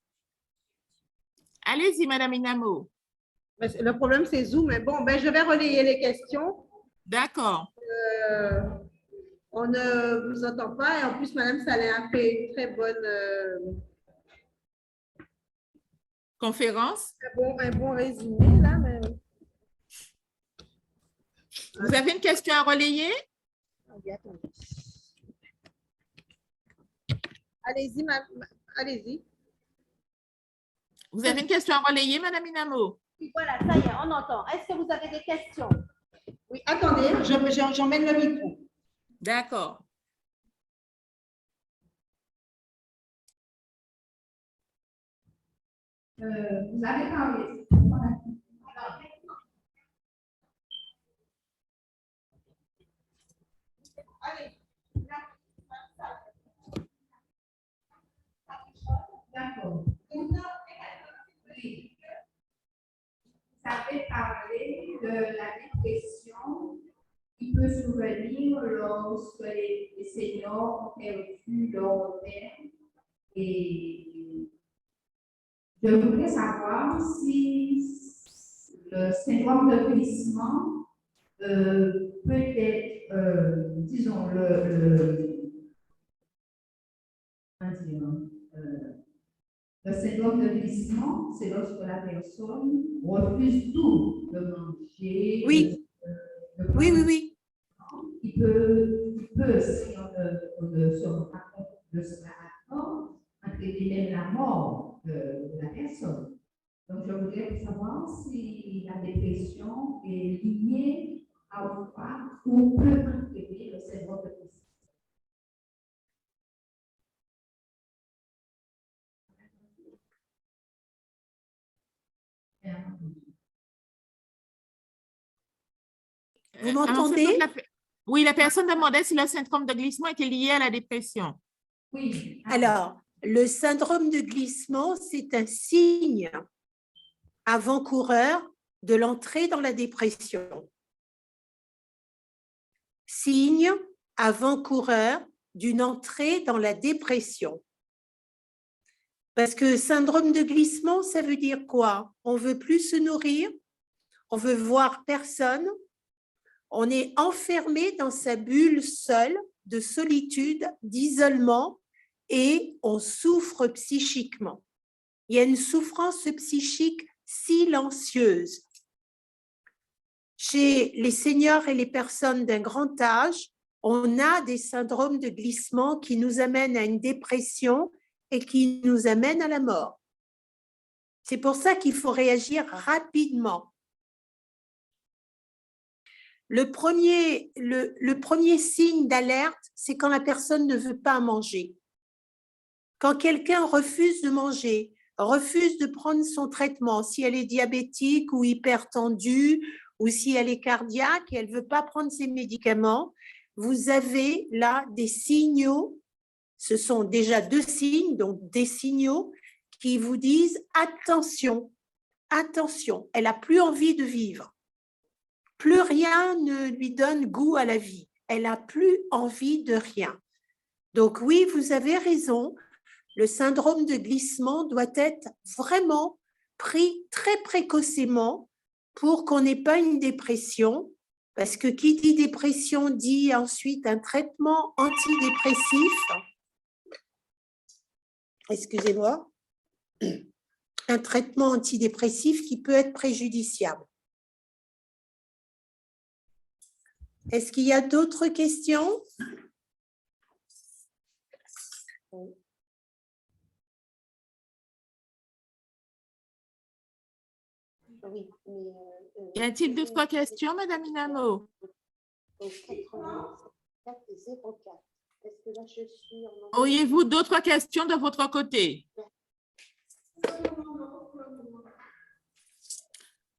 Allez-y, Madame Inamo. Mais le problème, c'est Zoom. Mais bon, ben, je vais relayer les questions. D'accord. On ne vous entend pas. Et en plus, Madame Saleh a fait une très bonne, Conférence. un bon résumé, là. Mais... Vous avez une question à relayer? Allez-y, allez-y. Vous avez une question à relayer, Madame Inamo? Oui, voilà, ça y est, on entend. Est-ce que vous avez des questions? Oui, attendez, j'emmène le micro. D'accord. Vous avez parlé. D'accord. Vous avez parlé de la dépression qui peut survenir lorsque les seniors ont perdu leur repère. Et je voudrais savoir si le syndrome de glissement peut être, disons, le syndrome de glissement, c'est lorsque la personne refuse tout de manger. Oui. Oui. Il peut, si on ne se rend pas compte de cela maintenant, entraîner la mort de la personne. Donc, je voudrais savoir si la dépression est liée à ou peut entraîner le syndrome de glissement. Vous m'entendez? Oui, la personne demandait si le syndrome de glissement était lié à la dépression. Oui. Alors, le syndrome de glissement, c'est un signe avant-coureur de l'entrée dans la dépression. Signe avant-coureur d'une entrée dans la dépression. Parce que syndrome de glissement, ça veut dire quoi? On ne veut plus se nourrir, on veut voir personne, on est enfermé dans sa bulle seule de solitude, d'isolement et on souffre psychiquement. Il y a une souffrance psychique silencieuse. Chez les seniors et les personnes d'un grand âge, on a des syndromes de glissement qui nous amènent à une dépression et qui nous amènent à la mort. C'est pour ça qu'il faut réagir rapidement. Le premier signe d'alerte, c'est quand la personne ne veut pas manger. Quand quelqu'un refuse de manger, refuse de prendre son traitement, si elle est diabétique ou hypertendue, ou si elle est cardiaque et elle ne veut pas prendre ses médicaments, vous avez là des signaux, ce sont déjà 2 signes, donc des signaux qui vous disent attention, attention, elle n'a plus envie de vivre. Plus rien ne lui donne goût à la vie. Elle n'a plus envie de rien. Donc oui, vous avez raison, le syndrome de glissement doit être vraiment pris très précocement pour qu'on n'ait pas une dépression, parce que qui dit dépression dit ensuite un traitement antidépressif. Excusez-moi. Un traitement antidépressif qui peut être préjudiciable. Est-ce qu'il y a d'autres questions? Oui, Y a-t-il d'autres questions, Madame Inamo? Auriez-vous d'autres questions de votre côté?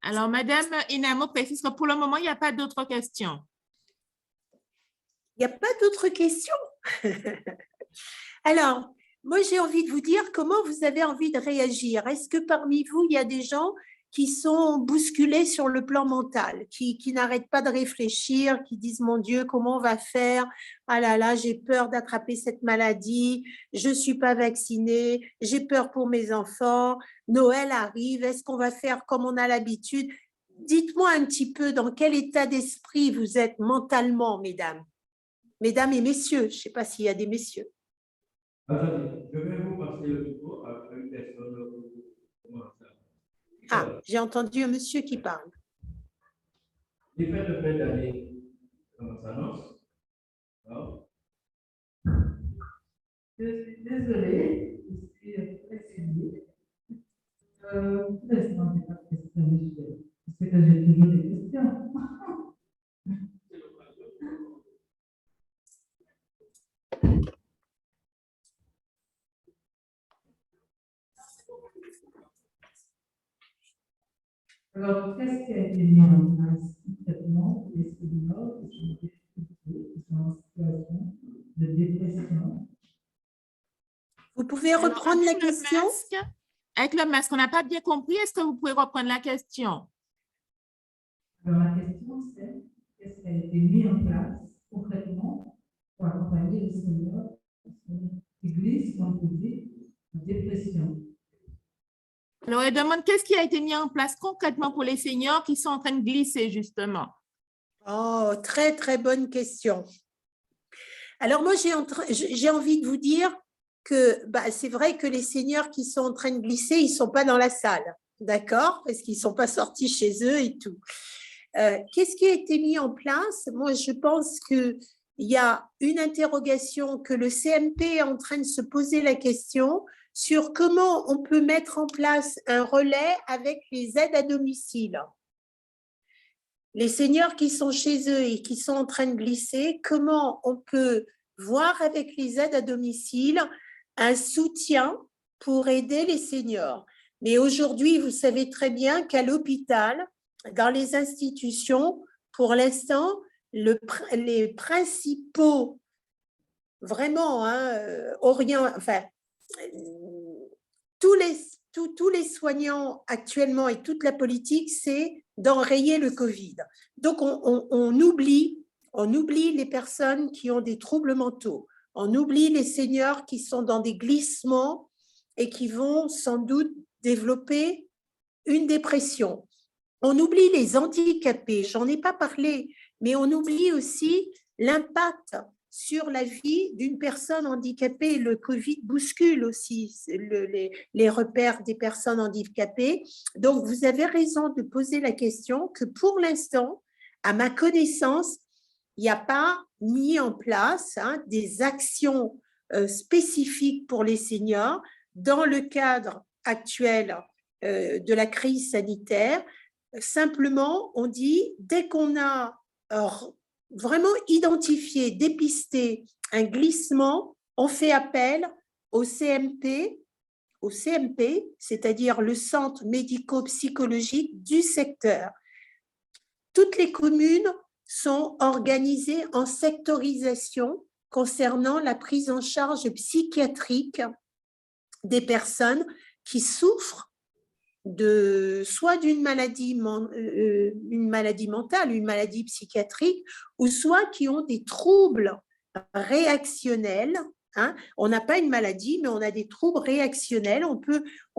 Alors, Madame Inamo précise que pour le moment, il n'y a pas d'autres questions. Il n'y a pas d'autres questions. Alors, moi, j'ai envie de vous dire comment vous avez envie de réagir. Est-ce que parmi vous, il y a des gens qui sont bousculés sur le plan mental, qui n'arrêtent pas de réfléchir, qui disent « Mon Dieu, comment on va faire? Ah là là, j'ai peur d'attraper cette maladie, je ne suis pas vaccinée, j'ai peur pour mes enfants, Noël arrive, est-ce qu'on va faire comme on a l'habitude ?» Dites-moi un petit peu dans quel état d'esprit vous êtes mentalement, mesdames. Mesdames et messieurs, je ne sais pas s'il y a des messieurs. Attendez, je vais vous passer le micro à une personne. Ah, j'ai entendu un monsieur qui parle. Les fêtes de fin d'année, comment ça s'annonce? Je suis désolée, je suis fatiguée. Laisse-moi pas de questions, Michel. C'est que j'ai toujours des questions. Alors, qu'est-ce qui a été mis en place concrètement pour les seniors qui sont en situation de dépression? Vous pouvez Alors, reprendre la avec le question? masque, avec le masque, on n'a pas bien compris. Est-ce que vous pouvez reprendre la question? Alors, la question, c'est qu'est-ce qui a été mis en place concrètement pour accompagner les seniors qui glissent, comme vous dites, en dépression? Alors, elle demande qu'est-ce qui a été mis en place concrètement pour les seniors qui sont en train de glisser, justement. Oh, très, très bonne question. Alors, moi, j'ai envie de vous dire que c'est vrai que les seniors qui sont en train de glisser, ils ne sont pas dans la salle, d'accord? Parce qu'ils ne sont pas sortis chez eux et tout. Qu'est-ce qui a été mis en place? Moi, je pense qu'il y a une interrogation que le CMP est en train de se poser la question sur comment on peut mettre en place un relais avec les aides à domicile. Les seniors qui sont chez eux et qui sont en train de glisser, comment on peut voir avec les aides à domicile un soutien pour aider les seniors. Mais aujourd'hui, vous savez très bien qu'à l'hôpital, dans les institutions, pour l'instant, les principaux, vraiment, tous les soignants actuellement et toute la politique, c'est d'enrayer le Covid. Donc, on oublie les personnes qui ont des troubles mentaux, on oublie les seniors qui sont dans des glissements et qui vont sans doute développer une dépression. On oublie les handicapés, j'en ai pas parlé, mais on oublie aussi l'impact sur la vie d'une personne handicapée. Le Covid bouscule aussi les repères des personnes handicapées. Donc, vous avez raison de poser la question que pour l'instant, à ma connaissance, il n'y a pas mis en place des actions spécifiques pour les seniors dans le cadre actuel de la crise sanitaire. Simplement, on dit, dès qu'on a vraiment identifier, dépister un glissement, on fait appel au CMP, c'est-à-dire le centre médico-psychologique du secteur. Toutes les communes sont organisées en sectorisation concernant la prise en charge psychiatrique des personnes qui souffrent soit d'une maladie mentale, une maladie psychiatrique, ou soit qui ont des troubles réactionnels. Hein. On n'a pas une maladie, mais on a des troubles réactionnels. On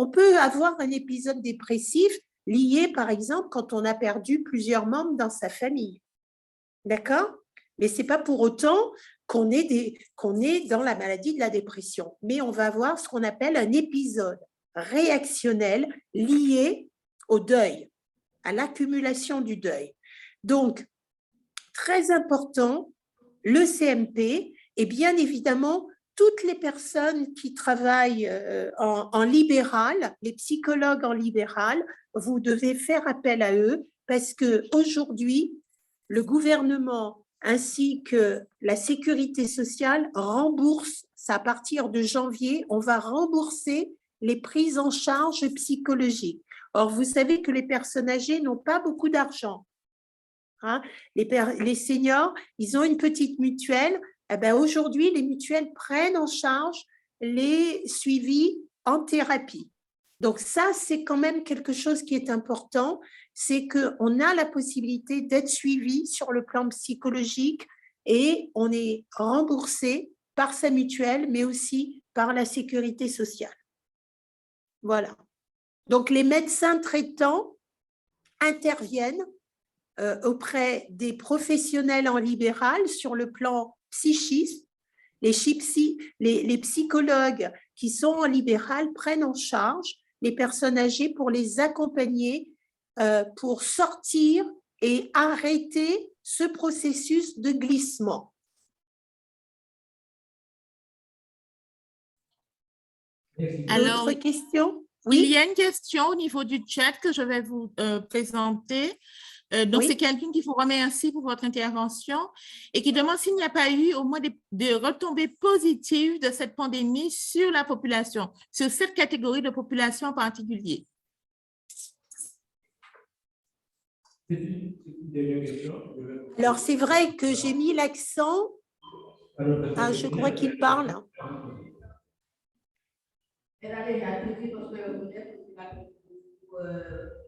peut avoir un épisode dépressif lié, par exemple, quand on a perdu plusieurs membres dans sa famille. D'accord? Mais ce n'est pas pour autant qu'on est dans la maladie de la dépression. Mais on va avoir ce qu'on appelle un épisode réactionnel lié au deuil, à l'accumulation du deuil. Donc, très important, le CMP et bien évidemment toutes les personnes qui travaillent en libéral, les psychologues en libéral, vous devez faire appel à eux parce qu'aujourd'hui, le gouvernement ainsi que la sécurité sociale remboursent, à partir de janvier, on va rembourser les prises en charge psychologiques. Or, vous savez que les personnes âgées n'ont pas beaucoup d'argent. Hein? Les seniors, ils ont une petite mutuelle. Eh bien, aujourd'hui, les mutuelles prennent en charge les suivis en thérapie. Donc ça, c'est quand même quelque chose qui est important, c'est qu'on a la possibilité d'être suivi sur le plan psychologique et on est remboursé par sa mutuelle, mais aussi par la sécurité sociale. Voilà. Donc, les médecins traitants interviennent auprès des professionnels en libéral sur le plan psychique. Les psychologues qui sont en libéral prennent en charge les personnes âgées pour les accompagner pour sortir et arrêter ce processus de glissement. Alors, d'autres questions? Il y a une question au niveau du chat que je vais vous présenter. Donc, c'est quelqu'un qui vous remercie pour votre intervention et qui demande s'il n'y a pas eu au moins des retombées positives de cette pandémie sur la population, sur cette catégorie de population en particulier. Alors, c'est vrai que j'ai mis l'accent. Ah, je crois qu'il parle. Elle a déjà dit parce que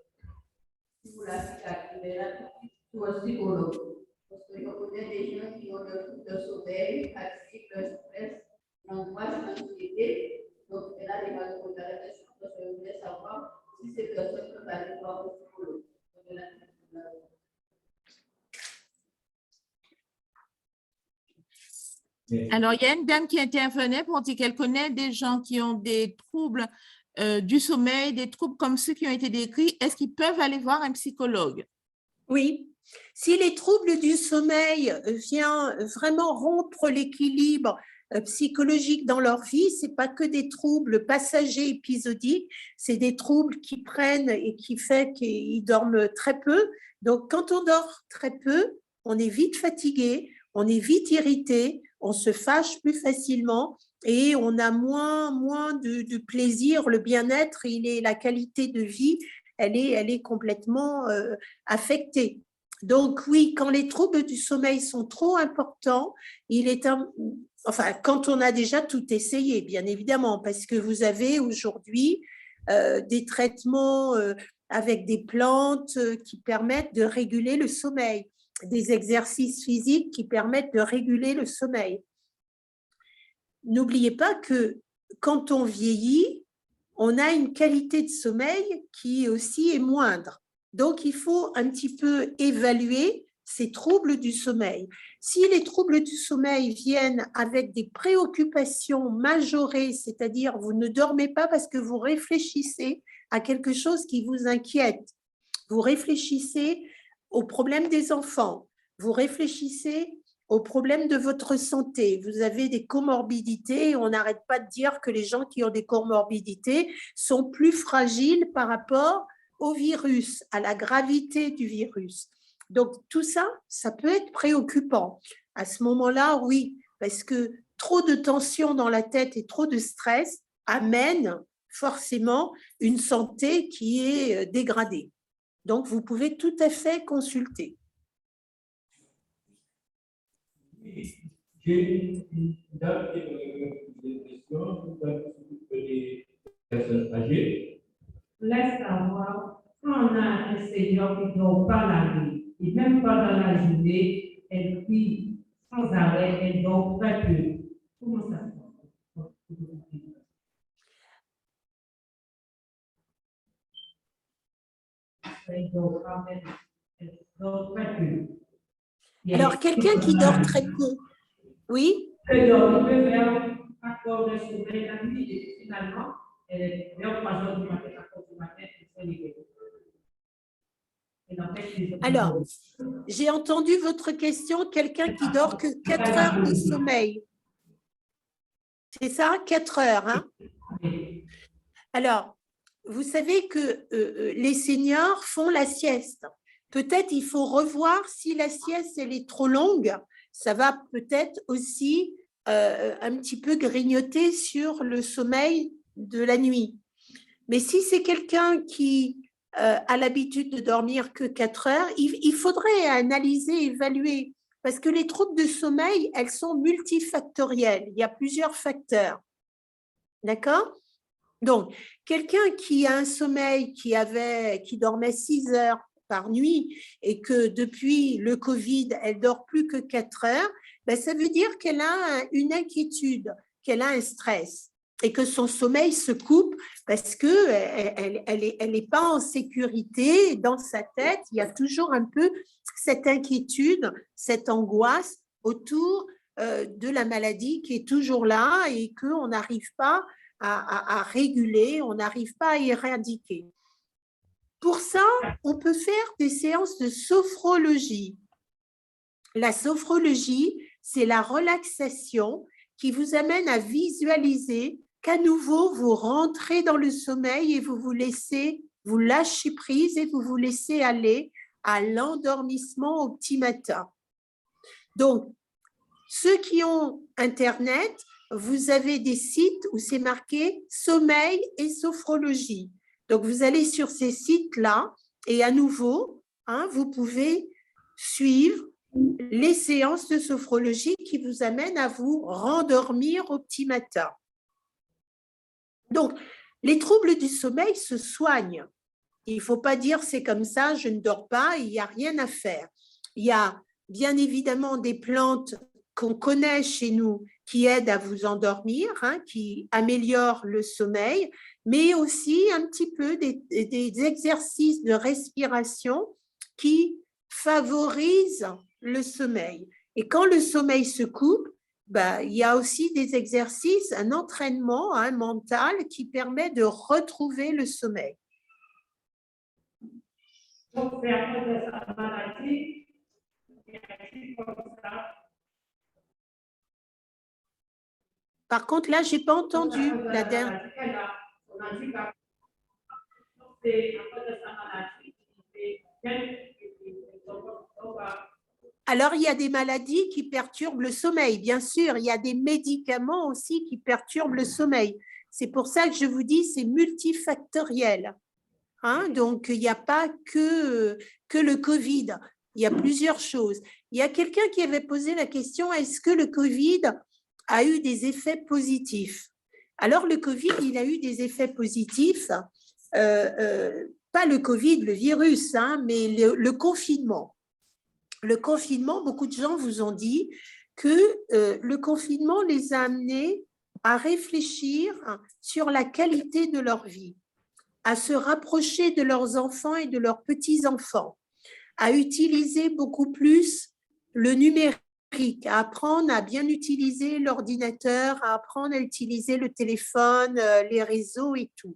pour la psychologue. Parce que je connais des gens qui ont de sommeil, fatigue, de stress, l'angoisse, l'anxiété. Donc, elle a déjà posé la question parce que je voulais savoir si ces personnes peuvent aller voir le psychologue. Alors, il y a une dame qui intervenait pour dire qu'elle connaît des gens qui ont des troubles du sommeil, des troubles comme ceux qui ont été décrits. Est-ce qu'ils peuvent aller voir un psychologue? Oui. Si les troubles du sommeil viennent vraiment rompre l'équilibre psychologique dans leur vie, ce n'est pas que des troubles passagers épisodiques, c'est des troubles qui prennent et qui font qu'ils dorment très peu. Donc, quand on dort très peu, on est vite fatigué, on est vite irrité, on se fâche plus facilement et on a moins de plaisir, le bien-être, la qualité de vie, elle est complètement affectée. Donc oui, quand les troubles du sommeil sont trop importants, quand on a déjà tout essayé, bien évidemment, parce que vous avez aujourd'hui des traitements avec des plantes qui permettent de réguler le sommeil, des exercices physiques qui permettent de réguler le sommeil. N'oubliez pas que quand on vieillit, on a une qualité de sommeil qui aussi est moindre. Donc, il faut un petit peu évaluer ces troubles du sommeil. Si les troubles du sommeil viennent avec des préoccupations majorées, c'est-à-dire vous ne dormez pas parce que vous réfléchissez à quelque chose qui vous inquiète, vous réfléchissez aux problèmes des enfants, vous réfléchissez aux problèmes de votre santé, vous avez des comorbidités, on n'arrête pas de dire que les gens qui ont des comorbidités sont plus fragiles par rapport au virus, à la gravité du virus. Donc, tout ça, ça peut être préoccupant. À ce moment-là, oui, parce que trop de tension dans la tête et trop de stress amène forcément une santé qui est dégradée. Donc, vous pouvez tout à fait consulter. J'ai une dame qui me pose des questions, des personnes âgées. Laisse savoir, quand on a un senior qui ne dort pas la nuit, et même pendant la journée, elle crie sans arrêt, elle dort très peu. Comment ça se passe? Elle dort quand même, elle dort très peu. Alors, quelqu'un qui dort très peu, oui? Elle dort, il peut faire 4 heures de sommeil la nuit, et finalement, elle est vers 3 heures du matin, 4 heures du matin, elle se réveille. Alors, j'ai entendu votre question, quelqu'un qui dort que 4 heures de sommeil. C'est ça, 4 heures, hein? Alors, vous savez que les seniors font la sieste. Peut-être il faut revoir si la sieste elle est trop longue, ça va peut-être aussi un petit peu grignoter sur le sommeil de la nuit. Mais si c'est quelqu'un qui a l'habitude de dormir que 4 heures, il faudrait analyser, évaluer, parce que les troubles de sommeil, elles sont multifactorielles. Il y a plusieurs facteurs. D'accord? Donc, quelqu'un qui a un sommeil qui dormait 6 heures par nuit et que depuis le Covid, elle dort plus que 4 heures, ben, ça veut dire qu'elle a une inquiétude, qu'elle a un stress et que son sommeil se coupe parce qu'elle n'est pas en sécurité dans sa tête. Il y a toujours un peu cette inquiétude, cette angoisse autour de la maladie qui est toujours là et qu'on n'arrive pas à réguler, on n'arrive pas à éradiquer. Pour ça, on peut faire des séances de sophrologie. La sophrologie, c'est la relaxation qui vous amène à visualiser qu'à nouveau, vous rentrez dans le sommeil et vous lâchez prise et vous vous laissez aller à l'endormissement au petit matin. Donc, ceux qui ont Internet, vous avez des sites où c'est marqué sommeil et sophrologie. Donc, vous allez sur ces sites-là et à nouveau, vous pouvez suivre les séances de sophrologie qui vous amènent à vous rendormir au petit matin. Donc, les troubles du sommeil se soignent. Il ne faut pas dire c'est comme ça, je ne dors pas, il n'y a rien à faire. Il y a bien évidemment des plantes qu'on connaît chez nous qui aident à vous endormir, qui améliorent le sommeil, mais aussi un petit peu des exercices de respiration qui favorisent le sommeil. Et quand le sommeil se coupe, il y a aussi des exercices, un entraînement mental qui permet de retrouver le sommeil. Donc, c'est à cause de sa maladie, comme ça. Par contre, là, je n'ai pas entendu la dernière. On a dit que c'est à cause de sa maladie. Alors, il y a des maladies qui perturbent le sommeil, bien sûr. Il y a des médicaments aussi qui perturbent le sommeil. C'est pour ça que je vous dis, c'est multifactoriel. Donc, il n'y a pas que le Covid. Il y a plusieurs choses. Il y a quelqu'un qui avait posé la question, est-ce que le Covid a eu des effets positifs? Alors, le Covid, il a eu des effets positifs, pas le Covid, le virus, mais le confinement. Le confinement, beaucoup de gens vous ont dit que le confinement les a amenés à réfléchir sur la qualité de leur vie, à se rapprocher de leurs enfants et de leurs petits-enfants, à utiliser beaucoup plus le numérique, à apprendre à bien utiliser l'ordinateur, à apprendre à utiliser le téléphone, les réseaux et tout.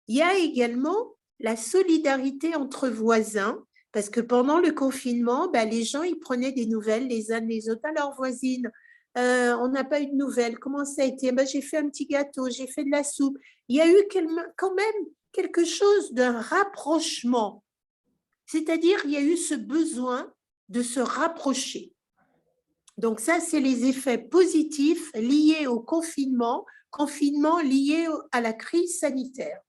Il y a également la solidarité entre voisins, parce que pendant le confinement, les gens ils prenaient des nouvelles les uns des autres. Alors, voisine, on n'a pas eu de nouvelles, comment ça a été? J'ai fait un petit gâteau, j'ai fait de la soupe. Il y a eu quand même quelque chose d'un rapprochement. C'est-à-dire, il y a eu ce besoin de se rapprocher. Donc ça, c'est les effets positifs liés au confinement lié à la crise sanitaire.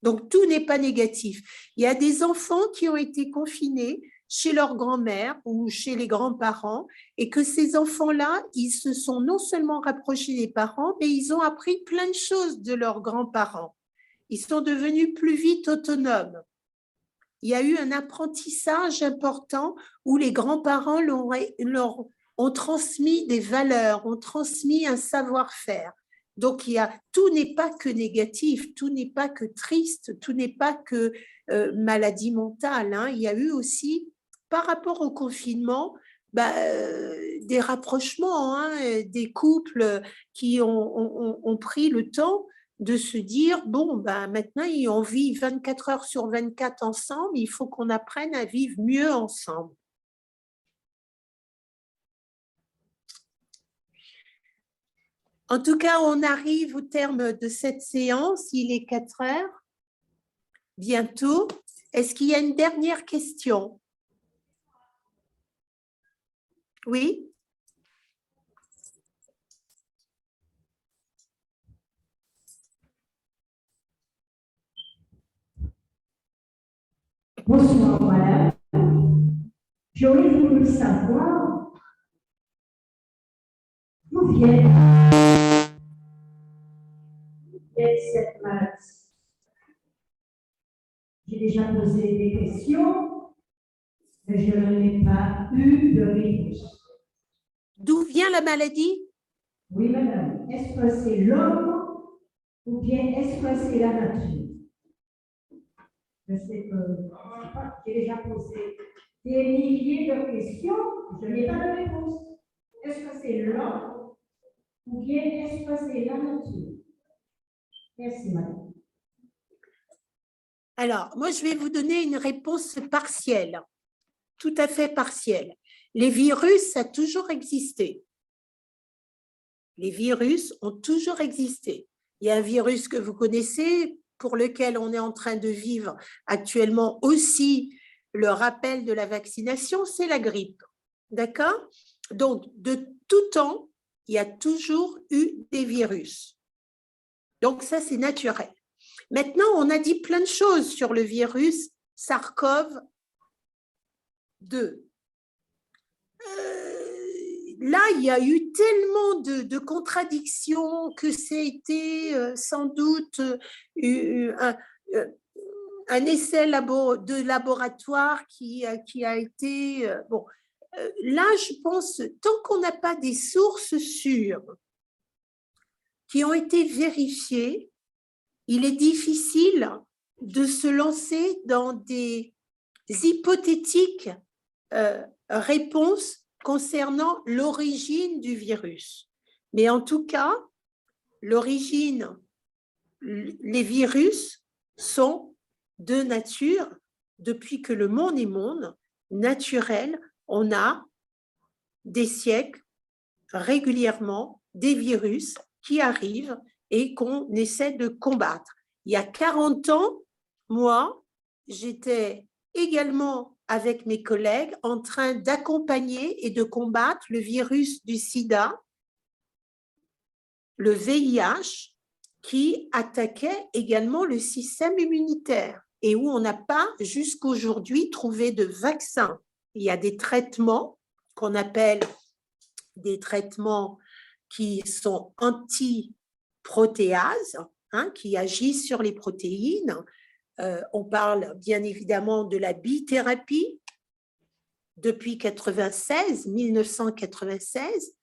Donc, tout n'est pas négatif. Il y a des enfants qui ont été confinés chez leur grand-mère ou chez les grands-parents et que ces enfants-là, ils se sont non seulement rapprochés des parents, mais ils ont appris plein de choses de leurs grands-parents. Ils sont devenus plus vite autonomes. Il y a eu un apprentissage important où les grands-parents leur ont transmis des valeurs, ont transmis un savoir-faire. Donc, tout n'est pas que négatif, tout n'est pas que triste, tout n'est pas que maladie mentale. Hein. Il y a eu aussi, par rapport au confinement, des rapprochements, hein, des couples qui ont pris le temps de se dire, bon, maintenant, on vit 24 heures sur 24 ensemble, il faut qu'on apprenne à vivre mieux ensemble. En tout cas, on arrive au terme de cette séance. Il est 4 heures, bientôt. Est-ce qu'il y a une dernière question? Oui? Bonsoir, madame. J'aurais voulu savoir d'où vient cette maladie. J'ai déjà posé des questions, mais je n'ai pas eu de réponse. D'où vient la maladie? Oui, madame. Est-ce que c'est l'homme ou bien est-ce que c'est la nature? Je sais que j'ai déjà posé des milliers de questions, je n'ai pas de réponse. Est-ce que c'est l'homme ou bien est-ce que c'est la nature? Merci, madame. Alors, moi, je vais vous donner une réponse partielle, tout à fait partielle. Les virus, ça a toujours existé. Les virus ont toujours existé. Il y a un virus que vous connaissez, pour lequel on est en train de vivre actuellement aussi le rappel de la vaccination, c'est la grippe. D'accord? Donc, de tout temps, il y a toujours eu des virus. Donc, ça, c'est naturel. Maintenant, on a dit plein de choses sur le virus SARS-CoV-2. Là, il y a eu tellement de contradictions que c'était sans doute un essai de laboratoire qui a été… bon, là, je pense, tant qu'on n'a pas des sources sûres qui ont été vérifiées, il est difficile de se lancer dans des hypothétiques réponses concernant l'origine du virus. Mais en tout cas, les virus sont de nature, depuis que le monde est monde, naturel. On a des siècles, régulièrement, des virus qui arrivent et qu'on essaie de combattre. Il y a 40 ans, moi, j'étais également avec mes collègues en train d'accompagner et de combattre le virus du sida, le VIH, qui attaquait également le système immunitaire et où on n'a pas jusqu'aujourd'hui trouvé de vaccin. Il y a des traitements qu'on appelle des traitements qui sont anti-protéases, hein, qui agissent sur les protéines. On parle bien évidemment de la bithérapie depuis 1996,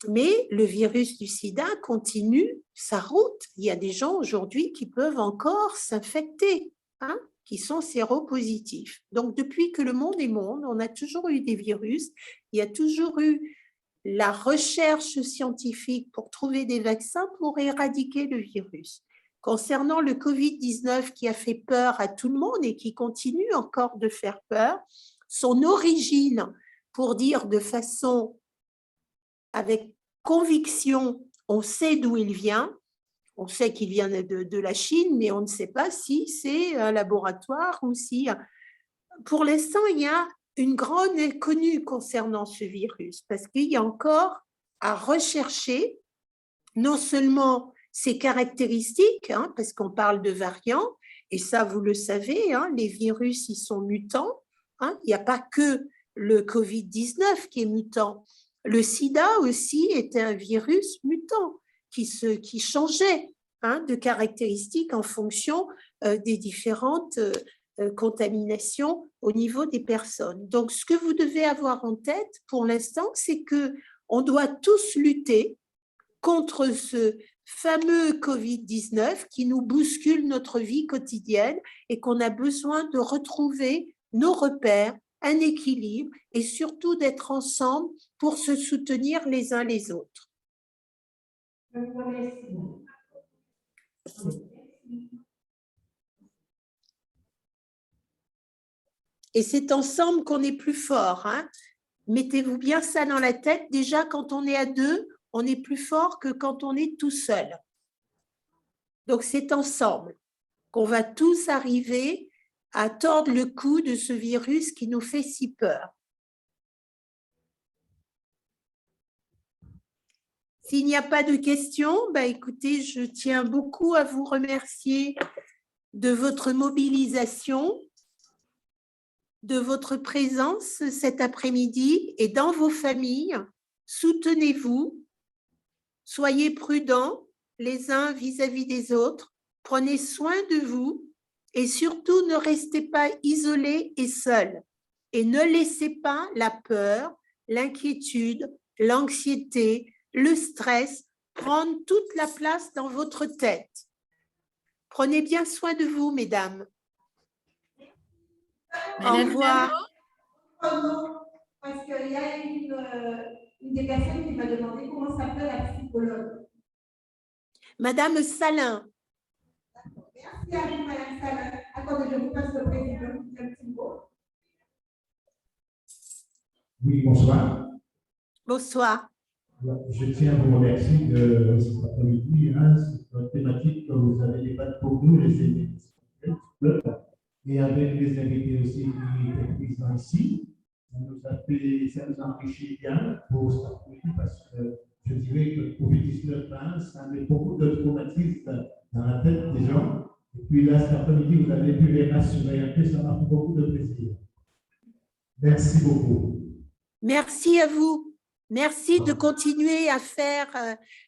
mais le virus du sida continue sa route. Il y a des gens aujourd'hui qui peuvent encore s'infecter, hein, qui sont séropositifs. Donc, depuis que le monde est monde, on a toujours eu des virus, il y a toujours eu la recherche scientifique pour trouver des vaccins pour éradiquer le virus. Concernant le Covid-19 qui a fait peur à tout le monde et qui continue encore de faire peur, son origine, pour dire de façon avec conviction, on sait d'où il vient, on sait qu'il vient de la Chine, mais on ne sait pas si c'est un laboratoire ou si Pour l'instant, il y a une grande inconnue concernant ce virus parce qu'il y a encore à rechercher non seulement ses caractéristiques, hein, parce qu'on parle de variants, et ça, vous le savez, hein, les virus, ils sont mutants. Hein, il n'y a pas que le Covid-19 qui est mutant. Le sida aussi était un virus mutant qui changeait, hein, de caractéristiques en fonction des différentes contaminations au niveau des personnes. Donc, ce que vous devez avoir en tête pour l'instant, c'est qu'on doit tous lutter contre ce fameux Covid-19 qui nous bouscule notre vie quotidienne et qu'on a besoin de retrouver nos repères, un équilibre et surtout d'être ensemble pour se soutenir les uns les autres. Et c'est ensemble qu'on est plus fort. Hein. Mettez-vous bien ça dans la tête. Déjà, quand on est à deux, on est plus fort que quand on est tout seul. Donc, c'est ensemble qu'on va tous arriver à tordre le cou de ce virus qui nous fait si peur. S'il n'y a pas de questions, écoutez, je tiens beaucoup à vous remercier de votre mobilisation, de votre présence cet après-midi et dans vos familles. Soutenez-vous. Soyez prudents les uns vis-à-vis des autres, prenez soin de vous et surtout ne restez pas isolés et seuls. Et ne laissez pas la peur, l'inquiétude, l'anxiété, le stress prendre toute la place dans votre tête. Prenez bien soin de vous, mesdames. Au revoir. Parce qu'il y a une des personnes qui m'a demandé comment s'appelle la psychologue. Madame Salin. Merci à vous, Madame Salin. Attendez, je vous passe le président. Un petit mot. Oui, bonsoir. Bonsoir. Je tiens à vous remercier de cet après-midi. Hein, c'est une thématique que vous avez débattu pour nous, les aînés, et avec les invités aussi qui étaient présents ici. Ça nous enrichit bien pour cet après-midi parce que je dirais que le Covid-19, ça met beaucoup de traumatisme dans la tête des gens. Et puis là, cet après-midi, vous avez pu les rassurer un peu, ça m'a fait beaucoup de plaisir. Merci beaucoup. Merci à vous. Merci de continuer à faire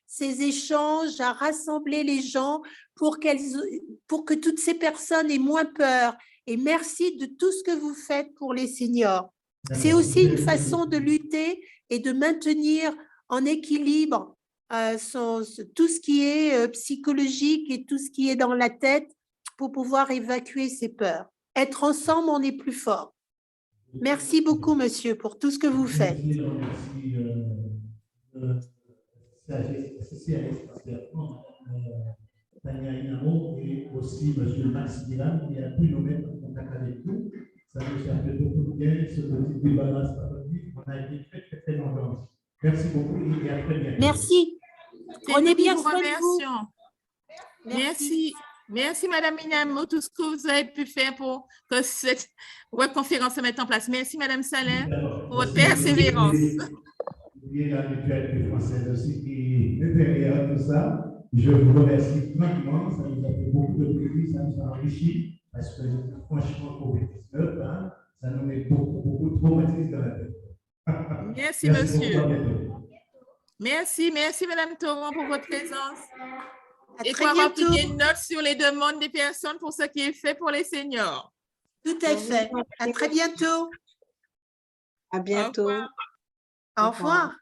ces échanges, à rassembler les gens pour que toutes ces personnes aient moins peur. Et merci de tout ce que vous faites pour les seniors. C'est aussi une façon de lutter et de maintenir en équilibre tout ce qui est psychologique et tout ce qui est dans la tête pour pouvoir évacuer ces peurs. Être ensemble, on est plus fort. Merci beaucoup, monsieur, pour tout ce que vous faites. Tania Inamo et aussi M. Max Milan qui a pu nous mettre en contact avec nous. Ça nous a fait beaucoup de bien, ce petit débat cet après-midi. On a été très, très nombreux. Merci beaucoup et à très bientôt. Merci. Prenez bien soin de vous. Merci. Merci, Madame Inamo, tout ce que vous avez pu faire pour que cette webconférence se mette en place. Merci, Madame Salin, pour votre persévérance. Oubliez la mutualité française aussi qui est derrière tout ça. Je vous remercie grandement. Ça nous a fait beaucoup de plaisir, ça nous a enrichi parce que franchement, Covid-19, hein, ça nous met beaucoup traumatisé dans la tête. Merci, monsieur. Merci, Madame Thoron, pour votre présence. Et pour avoir pris une note sur les demandes des personnes pour ce qui est fait pour les seniors. Tout à fait. À très bientôt. À bientôt. Au revoir.